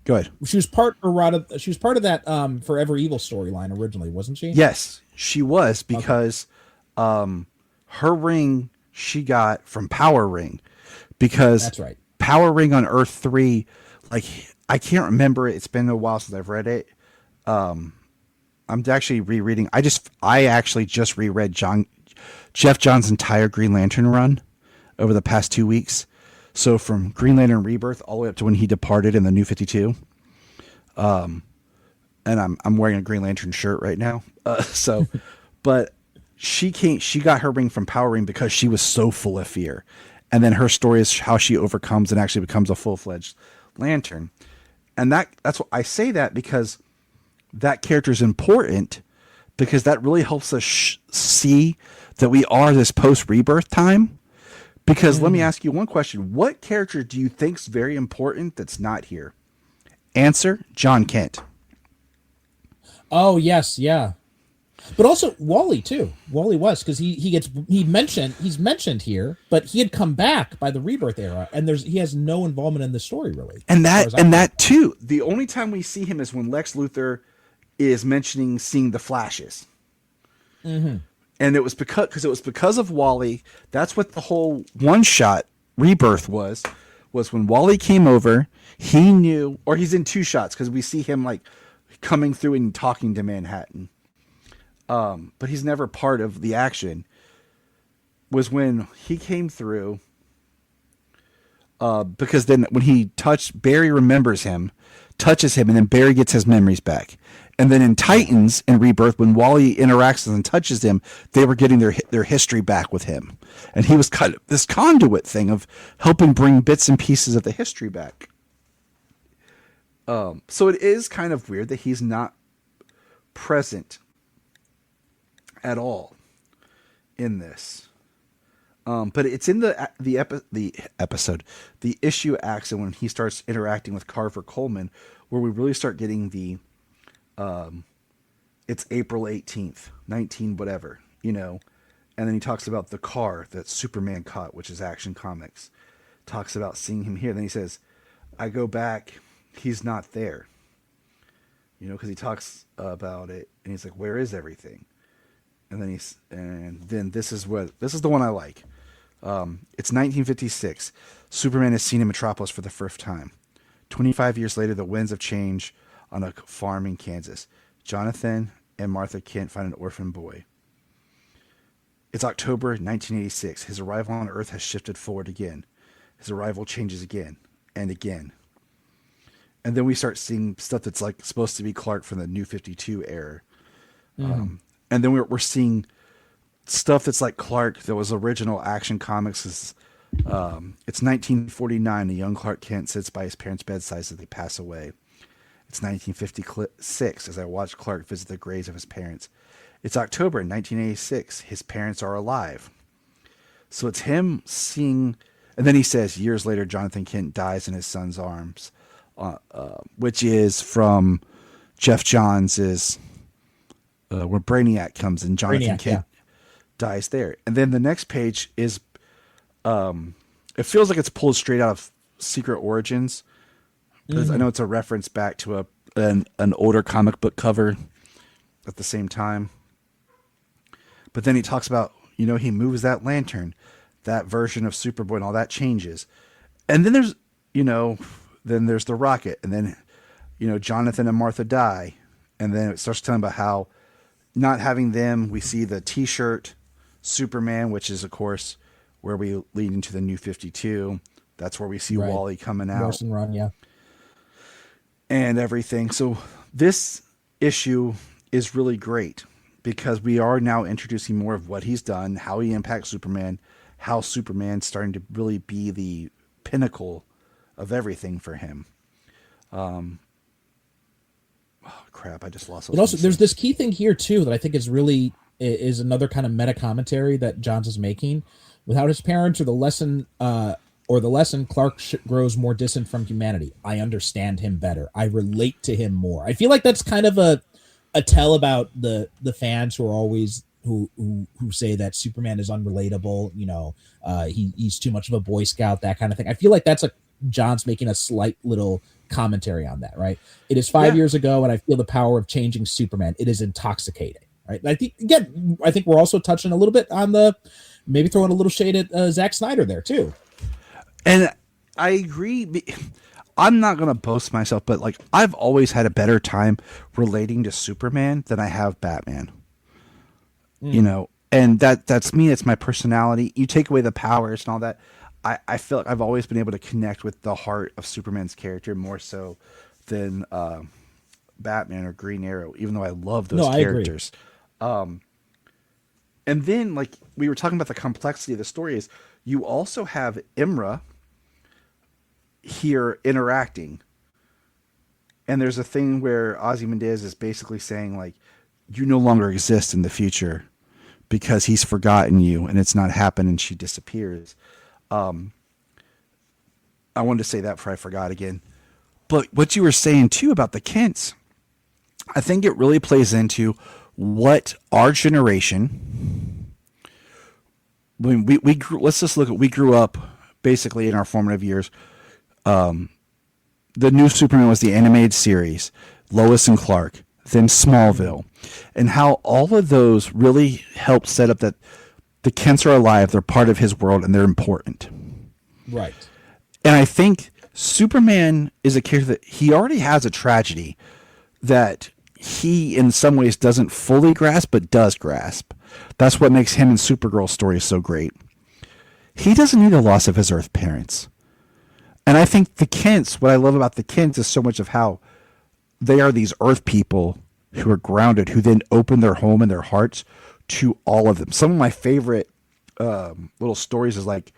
Go ahead. She was part of that Forever Evil storyline originally, wasn't she? Yes, she was, because her ring she got from Power Ring, because that's right. Power Ring on Earth 3, like, I can't remember it. It's been a while since I've read it. I'm actually rereading. I actually just reread Geoff Johns' entire Green Lantern run over the past 2 weeks. So from Green Lantern Rebirth all the way up to when he departed in the New 52. And I'm wearing a Green Lantern shirt right now. But she got her ring from Power Ring because she was so full of fear. And then her story is how she overcomes and actually becomes a full-fledged Lantern. And that's what I say that because that character is important, because that really helps us see that we are this post-Rebirth time. Because let me ask you one question. What character do you think is very important that's not here? Answer, John Kent. Oh, yes, yeah. But also Wally, too. Wally was, because he's mentioned here, but he had come back by the Rebirth era, and he has no involvement in the story, really. And that too. The only time we see him is when Lex Luthor is mentioning seeing the flashes. Mm-hmm. And it was because of Wally. That's what the whole one-shot Rebirth was when Wally came over, he knew, or he's in two shots because we see him like coming through and talking to Manhattan. But he's never part of the action. Was when he came through, because then when he touched, Barry remembers him, touches him, and then Barry gets his memories back. And then in Titans and Rebirth, when Wally interacts and touches him, they were getting their history back with him. And he was kind of this conduit thing of helping bring bits and pieces of the history back. So it is kind of weird that he's not present at all in this. But it's in the issue accident when he starts interacting with Carver Coleman, where we really start getting the it's April 18th, 19 whatever, and then he talks about the car that Superman caught, which is Action Comics. Talks about seeing him here. Then he says, I go back, he's not there. Because he talks about it and he's like, where is everything? And then this is the one I like. It's 1956. Superman is seen in Metropolis for the first time. 25 years later, the winds of change on a farm in Kansas. Jonathan and Martha Kent find an orphan boy. It's October 1986. His arrival on Earth has shifted forward again. His arrival changes again and again. And then we start seeing stuff that's like supposed to be Clark from the New 52 era. And then we're seeing stuff that's like Clark that was original Action Comics. It's 1949. A young Clark Kent sits by his parents' bedside as they pass away. It's 1956 as I watch Clark visit the graves of his parents. It's October 1986. His parents are alive. So it's him seeing, and then he says, years later, Jonathan Kent dies in his son's arms, which is from Geoff Johns' where Brainiac comes and Jonathan Kent dies there. And then the next page is, it feels like it's pulled straight out of Secret Origins. I know it's a reference back to an older comic book cover at the same time. But then he talks about, he moves that lantern, that version of Superboy, and all that changes. And then there's, there's the rocket. And then, Jonathan and Martha die. And then it starts telling about how not having them, we see the T-shirt Superman, which is, of course, where we lead into the New 52. That's where we see Wally coming out. Morrison run, yeah. And everything. So this issue is really great because we are now introducing more of what he's done, how he impacts Superman, how Superman's starting to really be the pinnacle of everything for him. Oh crap! I just lost. But also, there's this key thing here too that I think is another kind of meta commentary that Johns is making. Without his parents, or the lesson, Clark grows more distant from humanity. I understand him better. I relate to him more. I feel like that's kind of a tell about the fans who are always who say that Superman is unrelatable. He's too much of a Boy Scout, that kind of thing. I feel like that's John's making a slight little commentary on that, right? It is 5 years ago, and I feel the power of changing Superman. It is intoxicating, right? And I think we're also touching a little bit on maybe throwing a little shade at Zack Snyder there too. And I agree. I'm not going to boast myself, but I've always had a better time relating to Superman than I have Batman. And that's me. It's my personality. You take away the powers and all that. I feel like I've always been able to connect with the heart of Superman's character more so than Batman or Green Arrow, even though I love those characters. And then, we were talking about the complexity of the story, is you also have Imra here interacting. And there's a thing where Ozymandias is basically saying, you no longer exist in the future because he's forgotten you and it's not happened, and she disappears. I wanted to say that before I forgot again. But what you were saying too about the Kents, I think it really plays into what our generation, when we grew, let's just look at, we grew up basically in our formative years. The new Superman was the animated series, Lois and Clark, then Smallville, and how all of those really helped set up that the Kents are alive, they're part of his world, and they're important. Right. And I think Superman is a character that he already has a tragedy that he in some ways doesn't fully grasp, but does grasp. That's what makes him and Supergirl's story so great. He doesn't need the loss of his Earth parents. And I think the Kents, what I love about the Kents is so much of how they are these Earth people who are grounded, who then open their home and their hearts to all of them. Some of my favorite little stories is like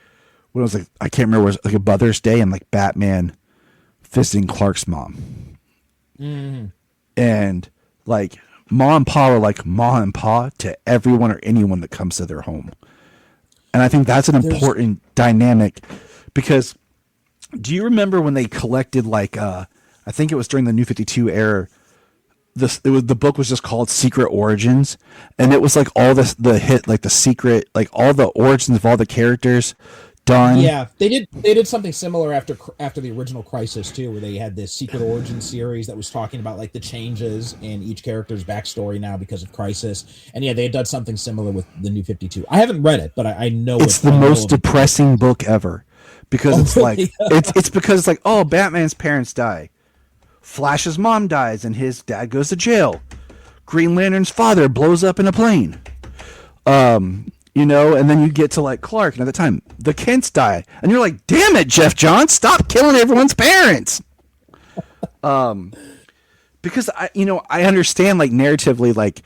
when it was like, I can't remember, it was like a Mother's Day and like Batman visiting Clark's mom. Mm-hmm. And like Ma and Pa are like Ma and Pa to everyone or anyone that comes to their home. And I think that's an important dynamic, because do you remember when they collected like I think it was during the New 52 era, the book was just called Secret Origins, and it was like all the secret, like all the origins of all the characters done. Yeah, they did something similar after the original Crisis too, where they had this Secret Origin series that was talking about like the changes in each character's backstory now because of Crisis. And yeah, they had done something similar with the New 52. I haven't read it, but I know it's the most depressing book ever, because it's like it's because it's like, oh, Batman's parents die, Flash's mom dies and his dad goes to jail, Green Lantern's father blows up in a plane. You know, and then you get to like Clark, and at the time the Kents die, and you're like, damn it, Geoff Johns, stop killing everyone's parents. Because I understand like narratively, like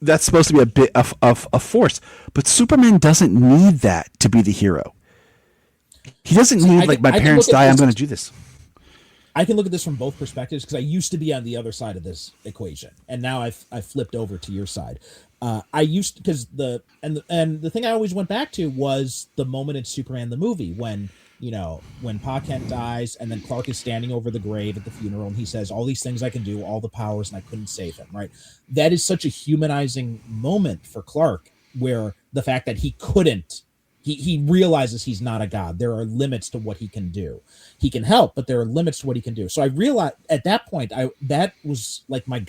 that's supposed to be a bit of a force, but Superman doesn't need that to be the hero. He doesn't need like my parents die, I'm going to do this. I can look at this from both perspectives, because I used to be on the other side of this equation, and now I've flipped over to your side. I used to, because the thing I always went back to was the moment in Superman the movie when Pa Kent dies, and then Clark is standing over the grave at the funeral, and he says, all these things I can do, all the powers, and I couldn't save him, right? That is such a humanizing moment for Clark, where the fact that he couldn't, he realizes he's not a god. There are limits to what he can do. He can help, but there are limits to what he can do. So I realized at that point, that was like my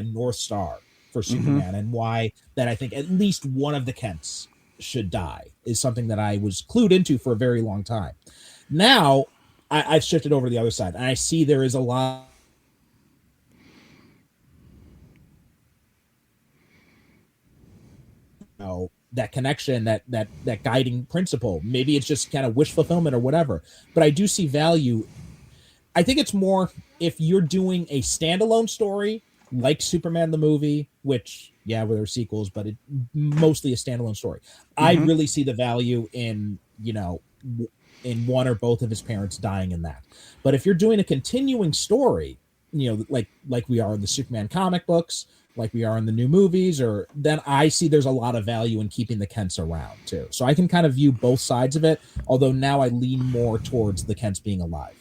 North Star for Superman, and why that I think at least one of the Kents should die is something that I was clued into for a very long time. Now I've shifted over to the other side, and I see there is a lot that connection, that guiding principle. Maybe it's just kind of wish fulfillment or whatever, but I do see value. I think it's more if you're doing a standalone story like Superman the movie, which where there are sequels, but it mostly a standalone story. I really see the value in in one or both of his parents dying in that. But if you're doing a continuing story, like we are in the Superman comic books, like we are in the new movies, or then I see there's a lot of value in keeping the Kents around too. So I can kind of view both sides of it, although now I lean more towards the Kents being alive.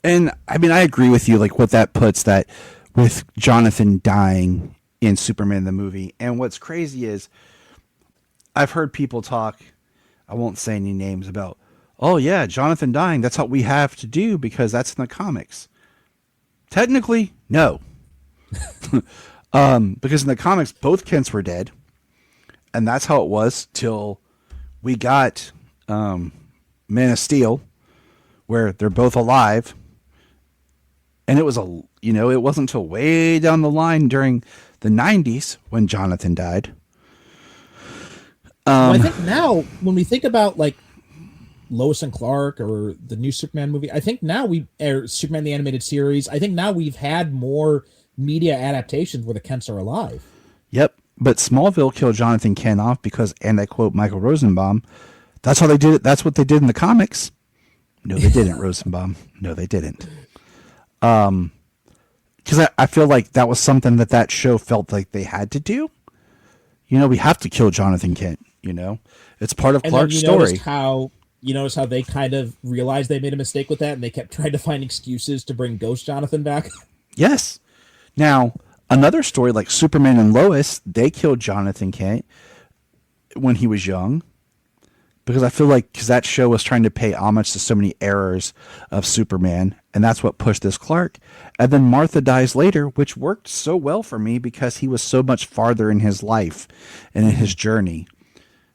And I mean, I agree with you, like what that puts that with Jonathan dying in Superman the movie. And what's crazy is I've heard people talk, I won't say any names, about, oh yeah, Jonathan dying, that's what we have to do because that's in the comics. Technically, no. Because in the comics, both Kents were dead. And that's how it was till we got Man of Steel, where they're both alive. And it was it wasn't until way down the line during the 90s when Jonathan died. I think now when we think about like Lois and Clark or the new Superman movie, I think now Superman the Animated Series, I think now we've had more media adaptations where the Kents are alive. Yep. But Smallville killed Jonathan Kent off because, and I quote Michael Rosenbaum, that's how they did it. That's what they did in the comics. No, they didn't, Rosenbaum. No, they didn't. Because I feel like that was something that show felt like they had to do. We have to kill Jonathan Kent. It's part of Clark's story. You notice how they kind of realized they made a mistake with that, and they kept trying to find excuses to bring Ghost Jonathan back. Yes. Now, another story like Superman and Lois, they killed Jonathan Kent when he was young. Because I feel like that show was trying to pay homage to so many errors of Superman, and that's what pushed this Clark. And then Martha dies later, which worked so well for me because he was so much farther in his life and in his journey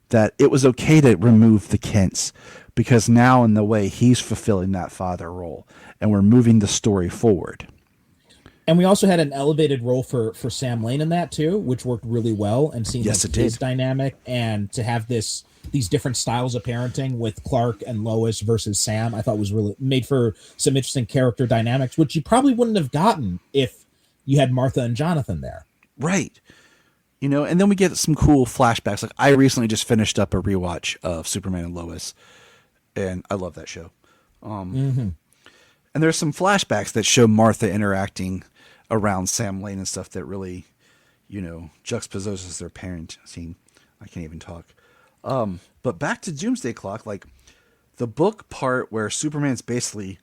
that it was okay to remove the Kents, because now in the way he's fulfilling that father role, and we're moving the story forward. And we also had an elevated role for Sam Lane in that too, which worked really well. And seeing Yes, it his did. dynamic, and to have these different styles of parenting with Clark and Lois versus Sam, I thought was really made for some interesting character dynamics, which you probably wouldn't have gotten if you had Martha and Jonathan there. Right. And then we get some cool flashbacks. Like, I recently just finished up a rewatch of Superman and Lois, and I love that show. And there's some flashbacks that show Martha interacting around Sam Lane and stuff that really, juxtaposes their parent scene. I can't even talk. But back to Doomsday Clock, like the book part where Superman's basically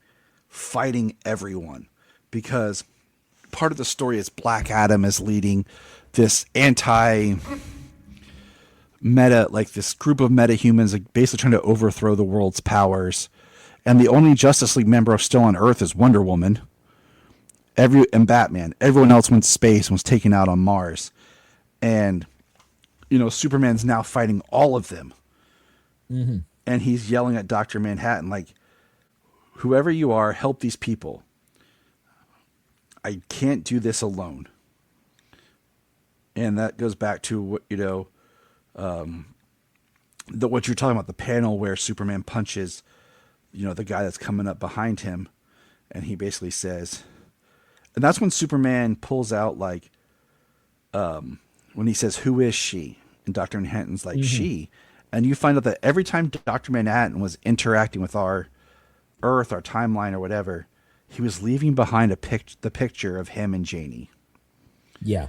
fighting everyone, because part of the story is Black Adam is leading this meta, like this group of meta-humans, like basically trying to overthrow the world's powers. And the only Justice League member still on Earth is Wonder Woman. And Batman. Everyone else went to space and was taken out on Mars. And, Superman's now fighting all of them. Mm-hmm. And he's yelling at Dr. Manhattan, like, whoever you are, help these people. I can't do this alone. And that goes back to what, what you're talking about, the panel where Superman punches, the guy that's coming up behind him. And he basically says, and that's when Superman pulls out, like, when he says, who is she? And Dr. Manhattan's like, she. And you find out that every time Dr. Manhattan was interacting with our Earth, our timeline or whatever, he was leaving behind the picture of him and Janie. Yeah.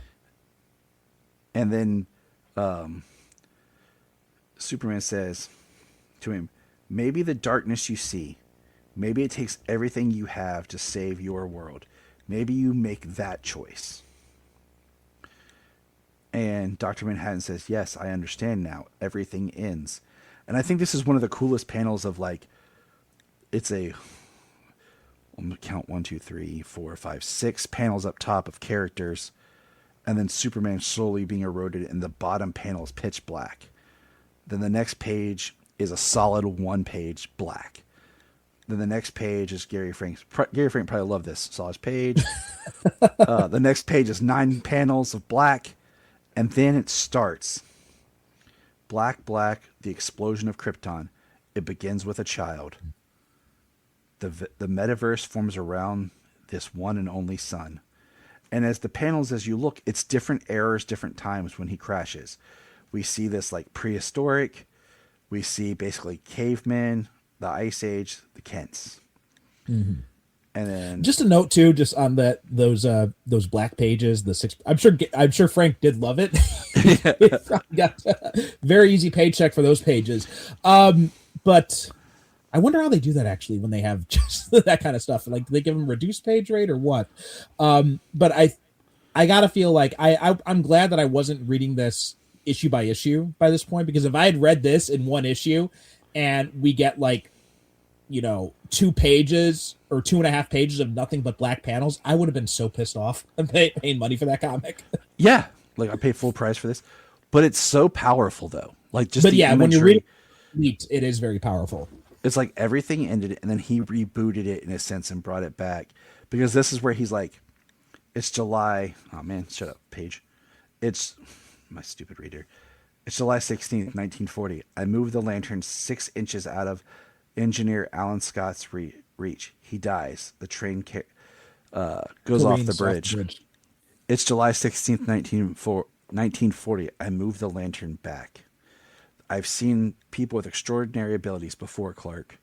And then Superman says to him, maybe the darkness you see, maybe it takes everything you have to save your world. Maybe you make that choice. And Dr. Manhattan says, yes, I understand now. Everything ends. And I think this is one of the coolest panels of, like, it's I'm going to count 1, 2, 3, 4, 5, 6 panels up top of characters. And then Superman slowly being eroded, and the bottom panel is pitch black. Then the next page is a solid 1 page black. Then the next page is Gary Frank. Gary Frank probably loved this. Saw his page. The next page is 9 panels of black. And then it starts. Black, the explosion of Krypton. It begins with a child. The metaverse forms around this one and only sun. And as the panels, as you look, it's different eras, different times when he crashes. We see this like prehistoric. We see basically cavemen, the Ice Age, the Kents. Mm-hmm. And then just a note too, just on those black pages, the 6. I'm sure Frank did love it. Got very easy paycheck for those pages. But I wonder how they do that actually when they have just that kind of stuff. Like, do they give them reduced page rate or what? But I gotta feel like I'm glad that I wasn't reading this issue by issue by this point, because if I had read this in one issue and we get like, 2 pages or 2.5 pages of nothing but black panels, I would have been so pissed off and paying money for that comic. Yeah, like I paid full price for this, but it's so powerful though. Like just when you read it, it is very powerful. It's like everything ended and then he rebooted it in a sense and brought it back, because this is where he's like, it's July. Oh man, shut up, page. It's my stupid reader. It's July 16th, 1940. I moved the lantern 6 inches out of engineer Alan Scott's reach. He dies. The train goes off the bridge. It's July 16th, 1940. I moved the lantern back. I've seen people with extraordinary abilities before Clark.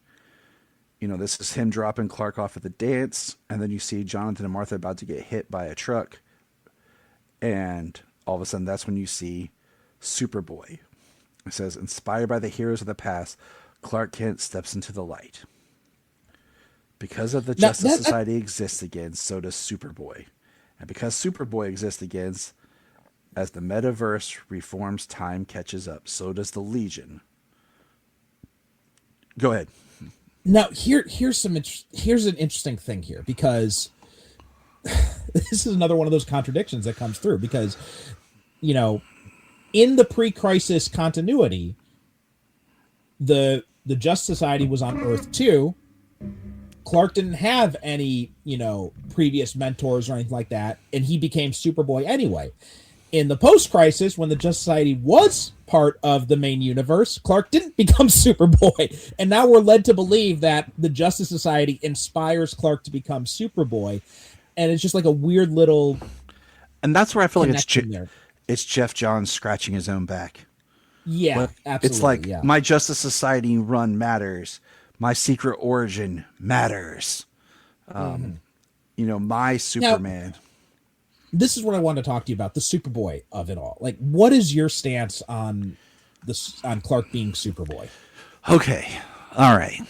This is him dropping Clark off at the dance, and then you see Jonathan and Martha about to get hit by a truck. And all of a sudden, that's when you see Superboy. It says, inspired by the heroes of the past, Clark Kent steps into the light. Because of the Justice Society exists again, so does Superboy. And because Superboy exists again, as the metaverse reforms, time catches up, so does the Legion. Go ahead. Now, here's an interesting thing here, because this is another one of those contradictions that comes through, because, in the pre-crisis continuity, the Justice Society was on Earth 2, Clark didn't have any, previous mentors or anything like that, and he became Superboy anyway. In the post-crisis, when the Justice Society was part of the main universe, Clark didn't become Superboy. And now we're led to believe that the Justice Society inspires Clark to become Superboy. And it's just like a weird little... And that's where I feel like it's Geoff Johns scratching his own back. Yeah, absolutely. It's like, my Justice Society run matters. My secret origin matters. My Superman... Now, this is what I wanted to talk to you about, the Superboy of it all. Like, what is your stance on Clark being Superboy? Okay. All right.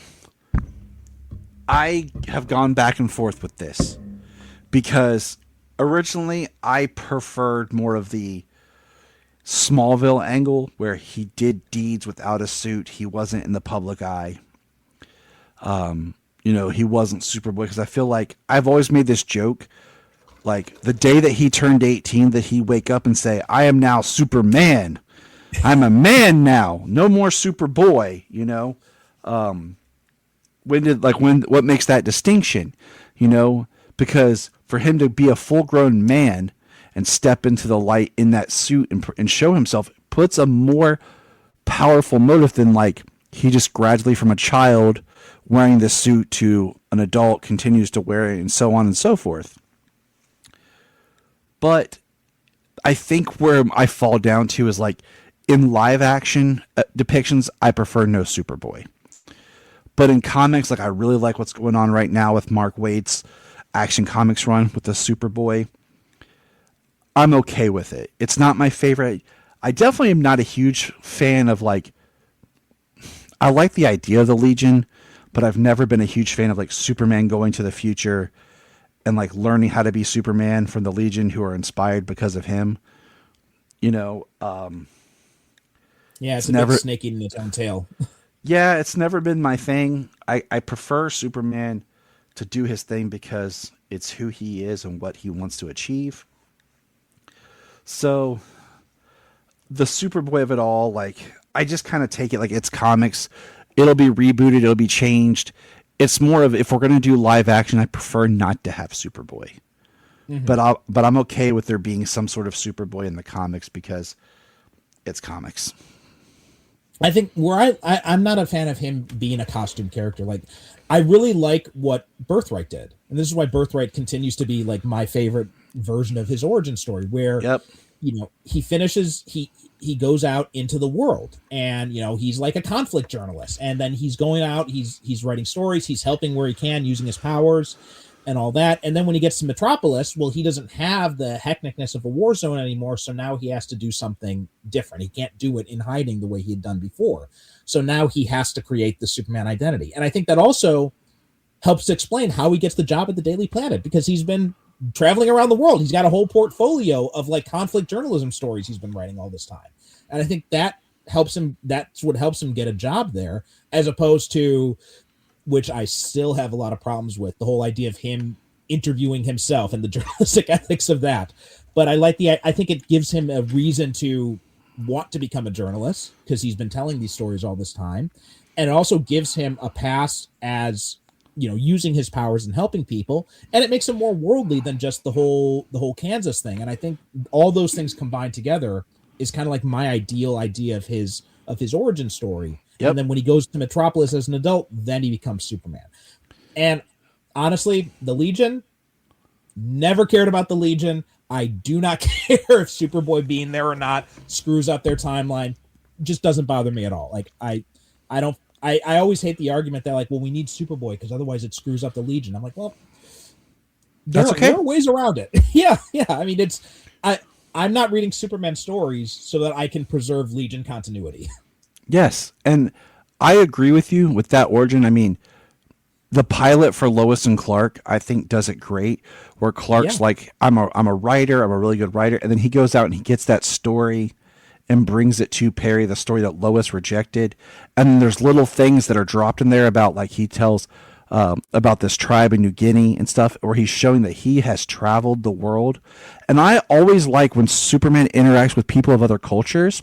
I have gone back and forth with this because originally I preferred more of the Smallville angle where he did deeds without a suit. He wasn't in the public eye. He wasn't Superboy, because I feel like I've always made this joke. Like, the day that he turned 18, that he wake up and say, I am now Superman. I'm a man now. No more Superboy, what makes that distinction, Because for him to be a full-grown man and step into the light in that suit and show himself puts a more powerful motive than, like, he just gradually from a child wearing this suit to an adult continues to wear it and so on and so forth. But I think where I fall down to is, like, in live action depictions, I prefer no Superboy. But in comics, like, I really like what's going on right now with Mark Waid's Action Comics run with the Superboy. I'm okay with it. It's not my favorite. I definitely am not a huge fan of, like, I like the idea of the Legion, but I've never been a huge fan of, like, Superman going to the future and, like, learning how to be Superman from the Legion who are inspired because of him. Yeah, it's never bit snake eating its own tail. Yeah, it's never been my thing. I prefer Superman to do his thing because it's who he is and what he wants to achieve. So the Superboy of it all, like, I just kind of take it like it's comics. It'll be rebooted. It'll be changed. It's more of, if we're going to do live action, I prefer not to have Superboy. Mm-hmm. But I'm okay with there being some sort of Superboy in the comics because it's comics. I think where I'm not a fan of him being a costume character. Like, I really like what Birthright did. And this is why Birthright continues to be, like, my favorite version of his origin story, where, he finishes, he goes out into the world and, he's like a conflict journalist, and then he's going out, he's writing stories, he's helping where he can using his powers and all that. And then when he gets to Metropolis, well, he doesn't have the hecticness of a war zone anymore. So now he has to do something different. He can't do it in hiding the way he had done before. So now he has to create the Superman identity. And I think that also helps to explain how he gets the job at the Daily Planet, because he's been traveling around the world. He's got a whole portfolio of, like, conflict journalism stories he's been writing all this time. And I think that helps him. That's what helps him get a job there, as opposed to, which I still have a lot of problems with, the whole idea of him interviewing himself and the journalistic ethics of that. But I think it gives him a reason to want to become a journalist, because he's been telling these stories all this time. And it also gives him a pass as, using his powers and helping people. And it makes him more worldly than just the whole Kansas thing. And I think all those things combined together is kind of like my ideal idea of his origin story. Yep. And then when he goes to Metropolis as an adult, then he becomes Superman. And honestly, the Legion, never cared about the Legion. I do not care if Superboy being there or not screws up their timeline. Just doesn't bother me at all. Like, I always hate the argument that, like, well, we need Superboy because otherwise it screws up the Legion. I'm like, well, there are ways around it. yeah. I mean, I'm not reading Superman stories so that I can preserve Legion continuity. Yes, and I agree with you with that origin. I mean, the pilot for Lois and Clark, I think, does it great, where Clark's like, I'm a writer, I'm a really good writer, and then he goes out and he gets that story and brings it to Perry, the story that Lois rejected. And there's little things that are dropped in there about, like, he tells about this tribe in New Guinea and stuff, where he's showing that he has traveled the world. And I always like when Superman interacts with people of other cultures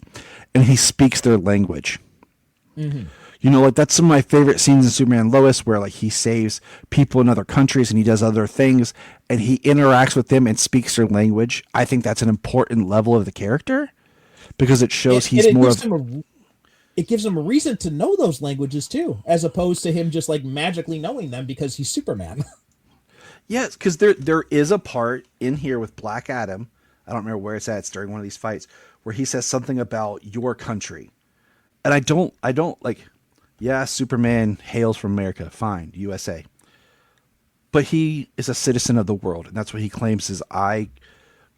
and he speaks their language. Mm-hmm. Like that's some of my favorite scenes in Superman and Lois, where like he saves people in other countries and he does other things and he interacts with them and speaks their language. I think that's an important level of the character because it shows he's more of. It gives him a reason to know those languages too, as opposed to him just like magically knowing them because he's Superman. Yes, because there is a part in here with Black Adam. I don't remember where it's at. It's during one of these fights where he says something about your country, and I don't like. Yeah, Superman hails from America. Fine, USA. But he is a citizen of the world, and that's what he claims is I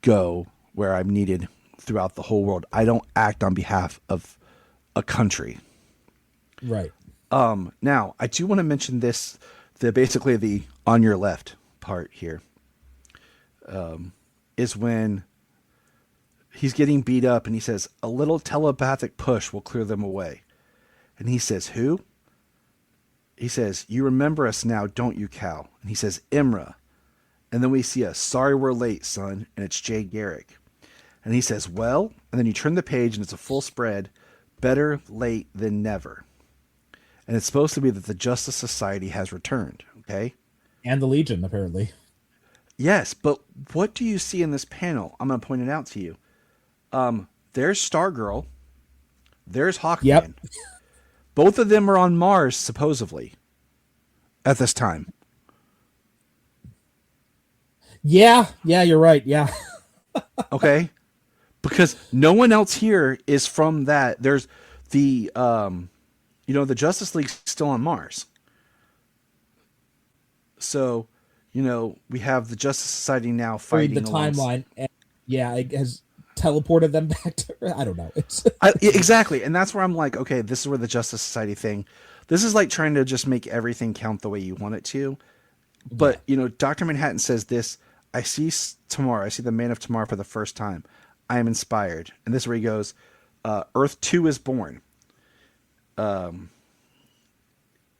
go where I'm needed throughout the whole world. I don't act on behalf of a country. Right. Now, I do want to mention this, basically the on your left part here, is when he's getting beat up and he says, a little telepathic push will clear them away. And he says, who? He says, you remember us now, don't you, Cal? And he says, Imra. And then we see a sorry we're late, son. And it's Jay Garrick. And he says, well, and then you turn the page and it's a full spread. Better late than never. And it's supposed to be that the Justice Society has returned. Okay. And the Legion, apparently. Yes. But what do you see in this panel? I'm going to point it out to you. There's Stargirl. There's Hawkman. Yep. Both of them are on Mars, supposedly, at this time. Yeah, you're right. Yeah. Okay. Because no one else here is from that. There's the, the Justice League's still on Mars. So, we have the Justice Society now fighting the timeline. And, it has teleported them back to. I don't know. Exactly, and that's where I'm like, okay, this is where the Justice Society thing. This is like trying to just make everything count the way you want it to. But Dr. Manhattan says this. I see tomorrow. I see the Man of Tomorrow for the first time. I am inspired, and this is where he goes. Earth 2 is born. After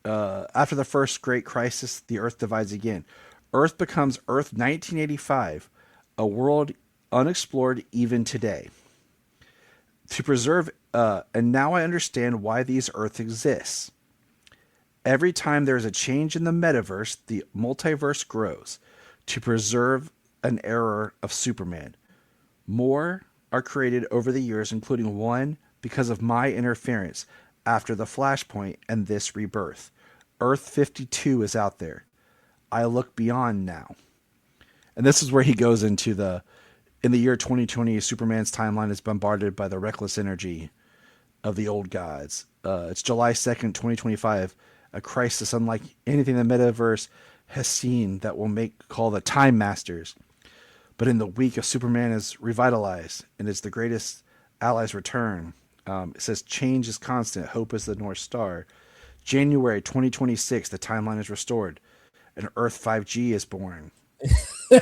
the first great crisis, the Earth divides again. Earth becomes Earth 1985, a world unexplored even today. To preserve, and now I understand why these Earths exist. Every time there is a change in the metaverse, the multiverse grows. To preserve an era of Superman. More are created over the years, including one because of my interference after the Flashpoint and this rebirth. Earth 52 is out there. I look beyond now. And this is where he goes into in the year 2020, Superman's timeline is bombarded by the reckless energy of the old gods. It's July 2nd, 2025, a crisis unlike anything the metaverse has seen that will call the Time Masters. But in the week of Superman is revitalized and it's the greatest allies return. It says change is constant. Hope is the North Star. January 2026, the timeline is restored and Earth 5G is born.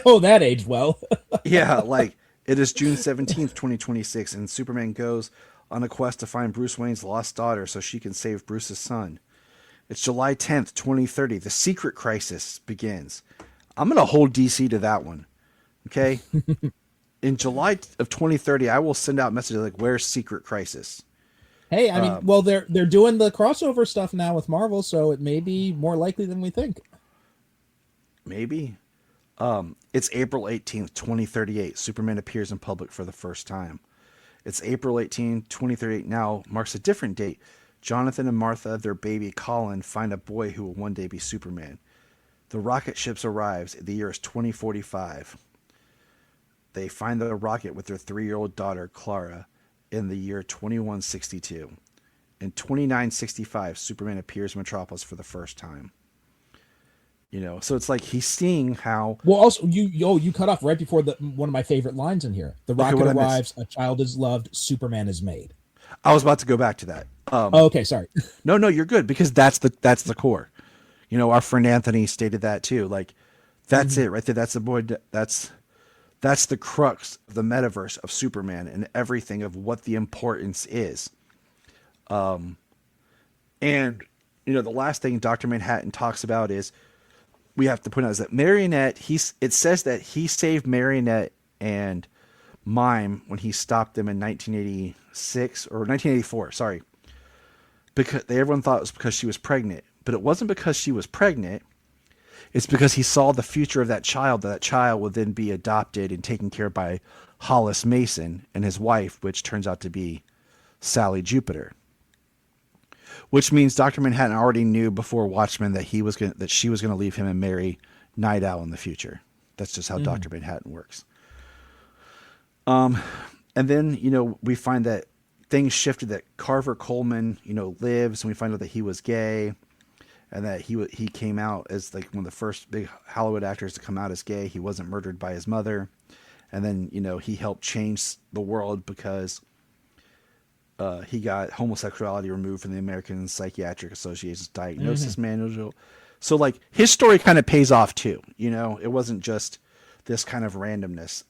Oh, that aged well. Yeah, like it is June 17th, 2026, and Superman goes on a quest to find Bruce Wayne's lost daughter so she can save Bruce's son. It's July 10th, 2030. The Secret Crisis begins. I'm going to hold DC to that one. Okay? In July of 2030, I will send out messages like, where's Secret Crisis? Hey, I mean, well, they're doing the crossover stuff now with Marvel, so it may be more likely than we think. Maybe. It's April 18th, 2038. Superman appears in public for the first time. It's April 18th, 2038 now marks a different date. Jonathan and Martha, their baby Colin, find a boy who will one day be Superman. The rocket ships arrives. The year is 2045. They find the rocket with their 3-year-old daughter, Clara, in the year 2162. In 2965, Superman appears in Metropolis for the first time. So it's like he's seeing how. Well, also you cut off right before one of my favorite lines in here. The rocket arrives, a child is loved, Superman is made. I was about to go back to that. Okay, sorry. No, you're good because that's the core. Our friend Anthony stated that too. Like, that's it right there. That's the boy. That's the crux of the metaverse of Superman and everything of what the importance is. And the last thing Dr. Manhattan talks about is we have to point out is that Marionette. It says that he saved Marionette and Mime when he stopped them in 1986 or 1984. Sorry. because everyone thought it was because she was pregnant, but it wasn't because she was pregnant. It's because he saw the future of that child. That child would then be adopted and taken care of by Hollis Mason and his wife, which turns out to be Sally Jupiter. Which means Dr. Manhattan already knew before Watchmen that she was going to leave him and marry Night Owl in the future. That's just how Dr. Manhattan works. And then, we find that things shifted, that Carver Coleman, lives, and we find out that he was gay, and that he came out as like one of the first big Hollywood actors to come out as gay. He wasn't murdered by his mother. And then, he helped change the world because he got homosexuality removed from the American Psychiatric Association's diagnosis manual. So like his story kind of pays off too. It wasn't just this kind of randomness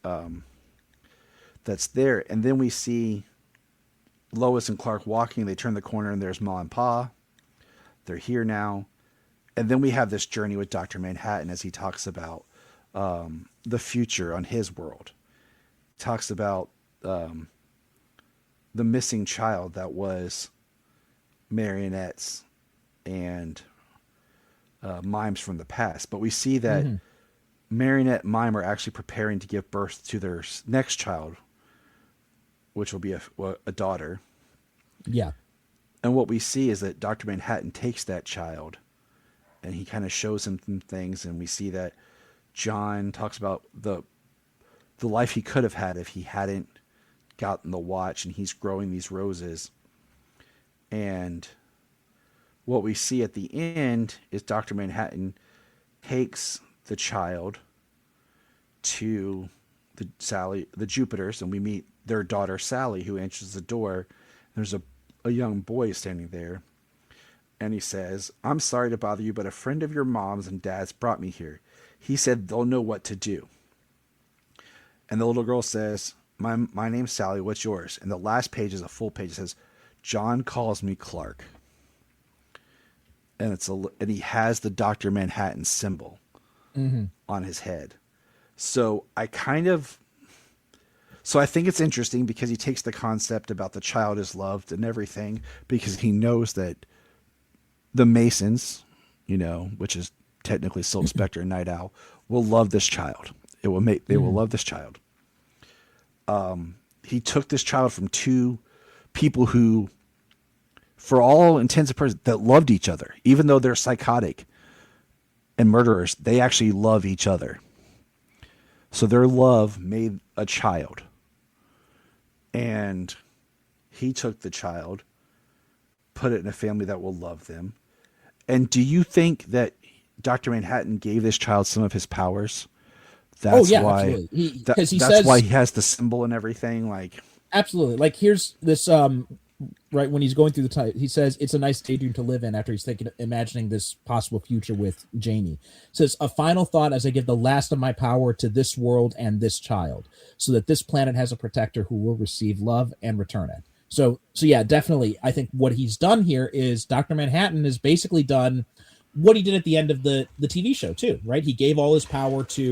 that's there. And then we see Lois and Clark walking. They turn the corner and there's Ma and Pa. They're here now. And then we have this journey with Dr. Manhattan as he talks about the future on his world. He talks about the missing child that was marionettes and mimes from the past. But we see that marionette and mime are actually preparing to give birth to their next child, which will be a daughter. Yeah. And what we see is that Dr. Manhattan takes that child and he kind of shows him some things. And we see that John talks about the life he could have had if he hadn't gotten the watch, and he's growing these roses. And what we see at the end is Dr. Manhattan takes the child to the Jupiters, and we meet their daughter Sally, who answers the door. There's a young boy standing there, and he says, "I'm sorry to bother you, but a friend of your mom's and dad's brought me here. He said they'll know what to do." And the little girl says, my name's Sally, what's yours? And the last page is a full page. It says, "John calls me Clark." And and he has the Dr. Manhattan symbol on his head. So I think it's interesting because he takes the concept about the child is loved and everything, because he knows that the Masons, which is technically Silk Spectre and Night Owl, will love this child. They will love this child. He took this child from two people who, for all intents and purposes, that loved each other. Even though they're psychotic and murderers, they actually love each other. So their love made a child. And he took the child, put it in a family that will love them. And do you think that Dr. Manhattan gave this child some of his powers? That's why. Absolutely. That's why he has the symbol and everything. Like, absolutely. Like, here's this. Right when he's going through the time, he says it's a nice daydream to live in. After he's imagining this possible future with Janie, says, "A final thought as I give the last of my power to this world and this child, so that this planet has a protector who will receive love and return it." So yeah, definitely. I think what he's done here is Dr. Manhattan has basically done what he did at the end of the TV show too, right? He gave all his power to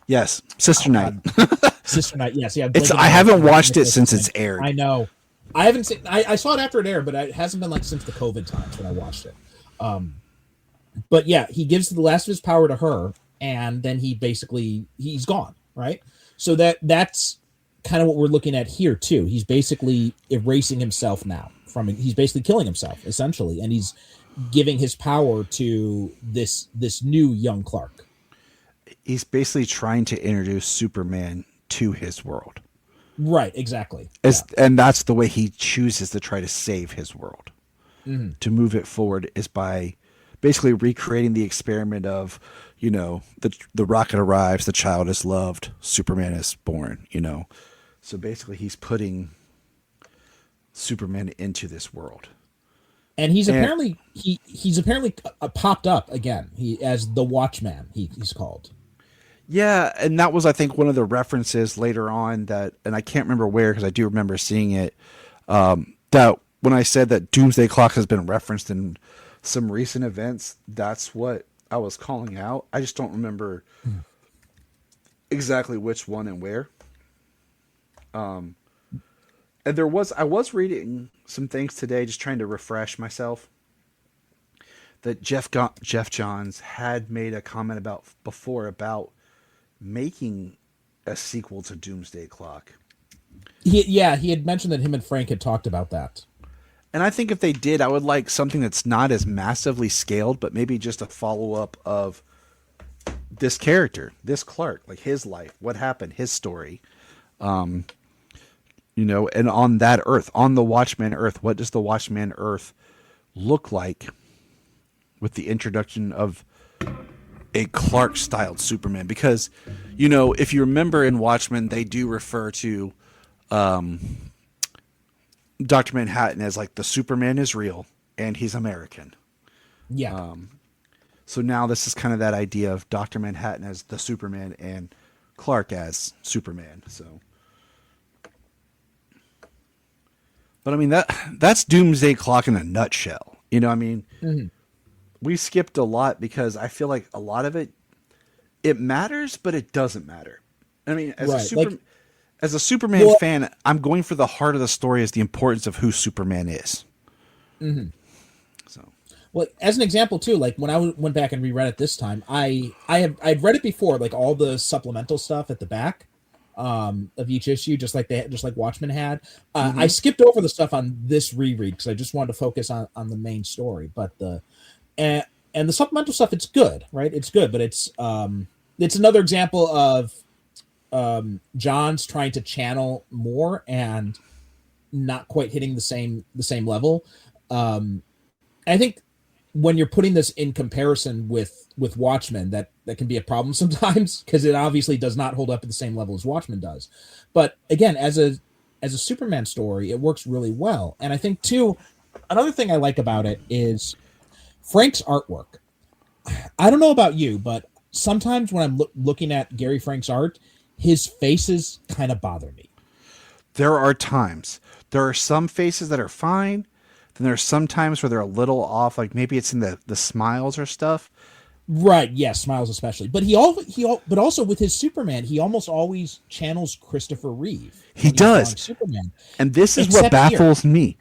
yes, Sister Night. Sister Night, yes, yeah. I haven't watched it since it's aired. I know. I haven't seen. I saw it after it aired, but it hasn't been like since the COVID times when I watched it. But yeah, he gives the last of his power to her, and then he's gone, right? So that's kind of what we're looking at here too. He's basically erasing himself now he's basically killing himself essentially, and he's giving his power to this new young Clark. He's basically trying to introduce Superman to his world. Right, exactly. And that's the way he chooses to try to save his world. To move it forward is by basically recreating the experiment of, the rocket arrives, the child is loved, Superman is born, So basically he's putting Superman into this world. And he's apparently popped up again. He as the Watchman, he's called. Yeah, and that was, I think, one of the references later on and I can't remember where, because I do remember seeing it, that when I said that Doomsday Clock has been referenced in some recent events, that's what I was calling out. I just don't remember exactly which one and where. And I was reading some things today, just trying to refresh myself, that Geoff Johns had made a comment about making a sequel to Doomsday Clock. He had mentioned that him and Frank had talked about that. And I think if they did, I would like something that's not as massively scaled, but maybe just a follow-up of this character, this Clark, like his life, what happened, his story. And on that Earth, on the Watchmen Earth, what does the Watchmen Earth look like with the introduction of a Clark-styled Superman? Because, if you remember in Watchmen, they do refer to Dr. Manhattan as like the Superman is real and he's American. Yeah. So now this is kind of that idea of Dr. Manhattan as the Superman and Clark as Superman. So, but I mean, that's Doomsday Clock in a nutshell. Mm-hmm. We skipped a lot because I feel like a lot of it matters, but it doesn't matter. I mean, as a Superman fan, I'm going for the heart of the story, is the importance of who Superman is. Mm-hmm. So, well, as an example too, like when I went back and reread it this time, I'd read it before, like all the supplemental stuff at the back of each issue, just like Watchmen had. I skipped over the stuff on this reread because I just wanted to focus on the main story. But and the supplemental stuff, it's good, right? It's good, but it's another example of John's trying to channel more and not quite hitting the same level. I think when you're putting this in comparison with Watchmen, that can be a problem sometimes, because it obviously does not hold up at the same level as Watchmen does. But again, as a Superman story, it works really well. And I think too, another thing I like about it is Frank's artwork. I don't know about you, but sometimes when I'm looking at Gary Frank's art, his faces kind of bother me. There are times. There are some faces that are fine. Then there are some times where they're a little off, like maybe it's in the smiles or stuff. Right, yes, smiles especially. But but also with his Superman, he almost always channels Christopher Reeve. He does. Superman. And this is what baffles me.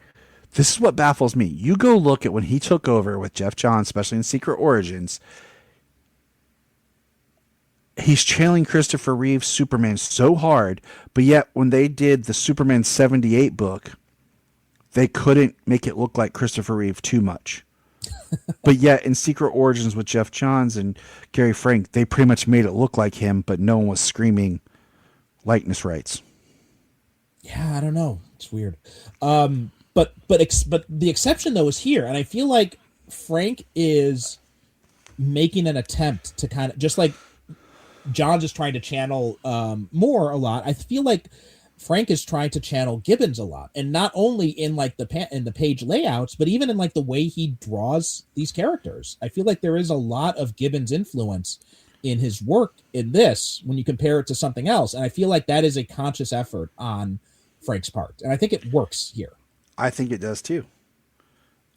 This is what baffles me. You go look at when he took over with Geoff Johns, especially in Secret Origins. He's channeling Christopher Reeve's Superman so hard, but yet when they did the Superman 78 book, they couldn't make it look like Christopher Reeve too much. But yet in Secret Origins with Geoff Johns and Gary Frank, they pretty much made it look like him, but no one was screaming likeness rights. Yeah, I don't know. It's weird. But the exception though is here, and I feel like Frank is making an attempt to kind of, just like John's is trying to channel Moore a lot. I feel like Frank is trying to channel Gibbons a lot, and not only in like in the page layouts, but even in like the way he draws these characters. I feel like there is a lot of Gibbons influence in his work in this when you compare it to something else, and I feel like that is a conscious effort on Frank's part, and I think it works here. I think it does too.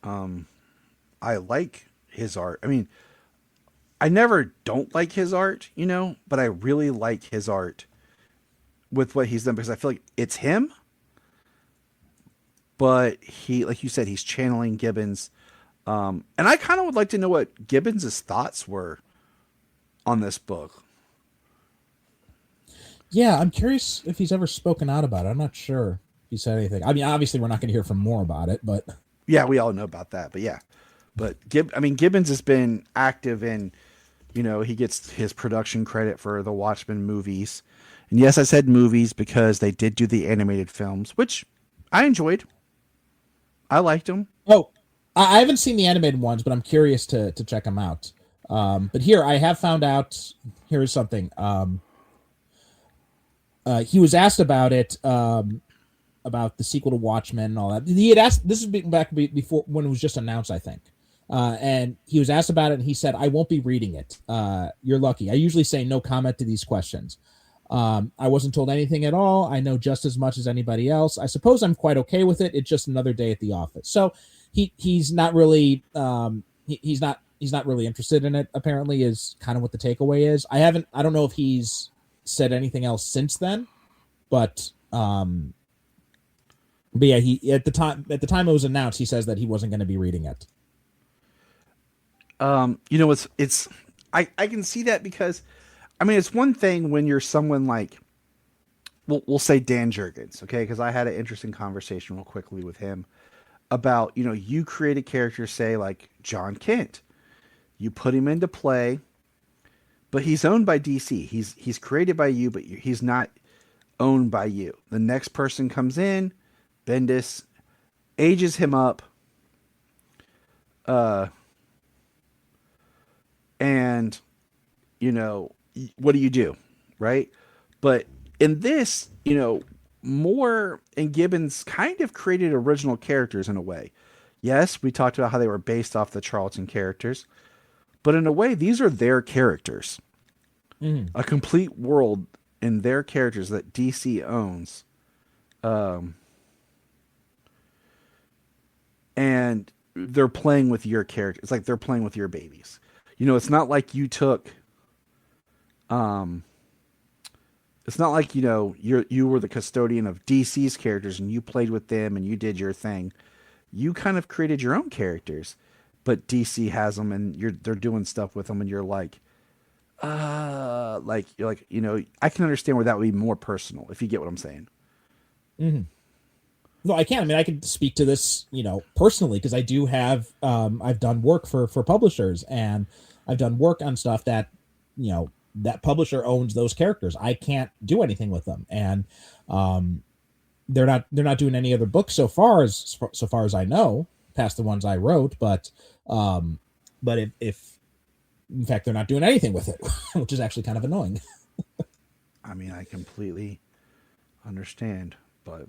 I like his art. I mean, I never don't like his art, but I really like his art with what he's done, because I feel like it's him, but he, like you said, he's channeling Gibbons. And I kind of would like to know what Gibbons' thoughts were on this book. Yeah, I'm curious if he's ever spoken out about it. I'm not sure if he said anything. I mean, obviously we're not going to hear from more about it, but yeah, we all know about that. But yeah, Gibbons has been active in, he gets his production credit for the Watchmen movies. And yes, I said movies because they did do the animated films, which I enjoyed. I liked them. Oh, I haven't seen the animated ones, but I'm curious to check them out. But here, I have found out, here is something. He was asked about it, about the sequel to Watchmen and all that. He had asked, this is back before when it was just announced, I think. And he was asked about it, and he said, "I won't be reading it. You're lucky. I usually say no comment to these questions. I wasn't told anything at all. I know just as much as anybody else. I suppose I'm quite okay with it. It's just another day at the office." So he's not really he's not really interested in it, apparently, is kind of what the takeaway is. I don't know if he's said anything else since then, but But yeah, he at the time it was announced, he says that he wasn't going to be reading it. It's I can see that because, I mean, it's one thing when you're someone like, we'll say Dan Jurgens, okay? Because I had an interesting conversation real quickly with him about, you create a character, say like John Kent, you put him into play, but he's owned by DC. He's created by you, but he's not owned by you. The next person comes in, Bendis ages him up, and what do you do, right? But in this, Moore and Gibbons kind of created original characters in a way. Yes, we talked about how they were based off the Charlton characters, but in a way, these are their characters. A complete world in their characters that DC owns. And they're playing with your character. It's like they're playing with your babies. It's not like you took, it's not like, you were the custodian of DC's characters and you played with them and you did your thing. You kind of created your own characters, but DC has them and they're doing stuff with them and you're like, I can understand where that would be more personal, if you get what I'm saying. Mm-hmm. No, I can. I mean, I can speak to this, personally, because I do have, I've done work for publishers, and I've done work on stuff that, that publisher owns those characters. I can't do anything with them, and they're not doing any other books so far as I know, past the ones I wrote. But if in fact they're not doing anything with it, which is actually kind of annoying. I mean, I completely understand, but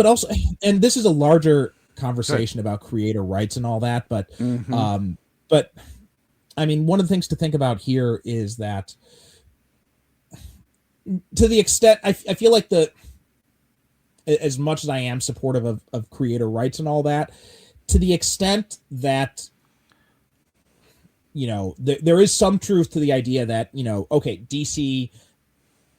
also, and this is a larger conversation about creator rights and all that, but but I mean, one of the things to think about here is that, to the extent I feel like as much as I am supportive of creator rights and all that, to the extent that there is some truth to the idea that, okay, DC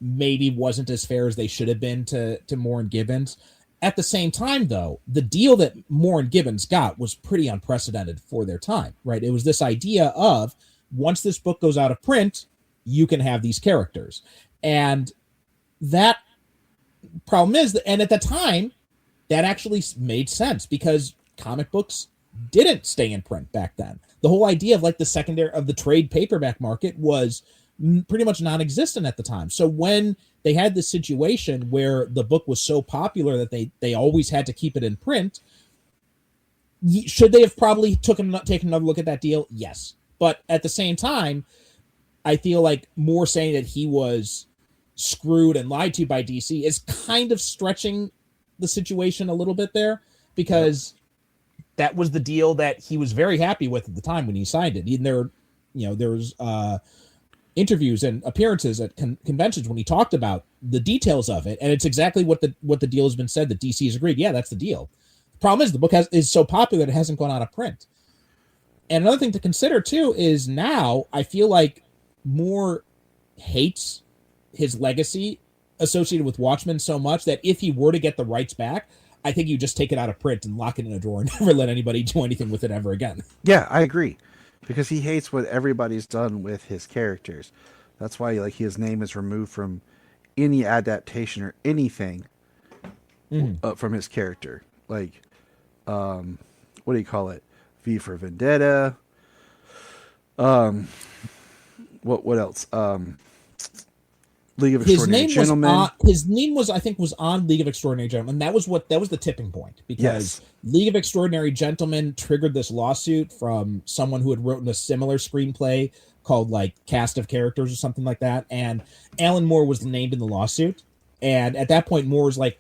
maybe wasn't as fair as they should have been to Moore and Gibbons. At the same time, though, the deal that Moore and Gibbons got was pretty unprecedented for their time, right? It was this idea of, once this book goes out of print, you can have these characters. And that problem is that, and at the time, that actually made sense because comic books didn't stay in print back then. The whole idea of like the secondary of the trade paperback market was pretty much non-existent at the time. So when they had this situation where the book was so popular that they always had to keep it in print, should they have probably taken another look at that deal? Yes. But at the same time, I feel like Moore saying that he was screwed and lied to by DC is kind of stretching the situation a little bit there, because that was the deal that he was very happy with at the time when he signed it. And there was interviews and appearances at conventions when he talked about the details of it, and it's exactly what the deal has been said, that DC has agreed. Yeah, that's the deal. The problem is the book is so popular that it hasn't gone out of print. And another thing to consider too is now I feel like Moore hates his legacy associated with Watchmen so much that if he were to get the rights back, I think you just take it out of print and lock it in a drawer and never let anybody do anything with it ever again. Yeah, I agree. Because he hates what everybody's done with his characters. That's why his name is removed from any adaptation or anything from his character. What do you call it? V for Vendetta. What else? League of Extraordinary Gentlemen. His name was on League of Extraordinary Gentlemen. That was the tipping point, because League of Extraordinary Gentlemen triggered this lawsuit from someone who had written a similar screenplay called Cast of Characters or something like that. And Alan Moore was named in the lawsuit. And at that point, Moore was like,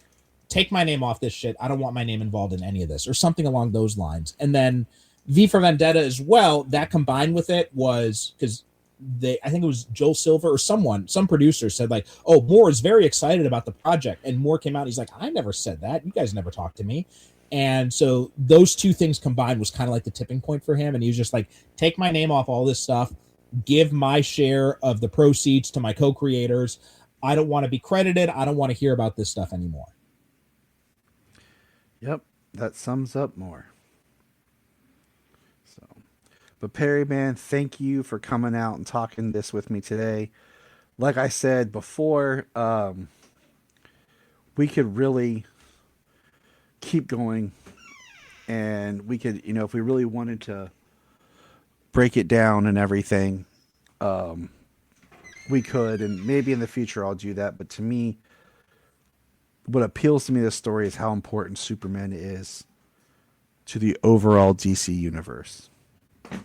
take my name off this shit. I don't want my name involved in any of this, or something along those lines. And then V for Vendetta as well, that combined with it was because I think it was Joel Silver or some producer said oh, Moore is very excited about the project. And Moore came out and he's like, I never said that. You guys never talked to me. And so those two things combined was kind of like the tipping point for him. And he was just like, take my name off all this stuff, give my share of the proceeds to my co-creators. I don't want to be credited. I don't want to hear about this stuff anymore. Yep, that sums up more. So, but Perry, man, thank you for coming out and talking this with me today. Like I said before, we could really keep going, and we could, if we really wanted to break it down and everything, we could, and maybe in the future I'll do that. But to me, what appeals to me this story is how important Superman is to the overall DC universe.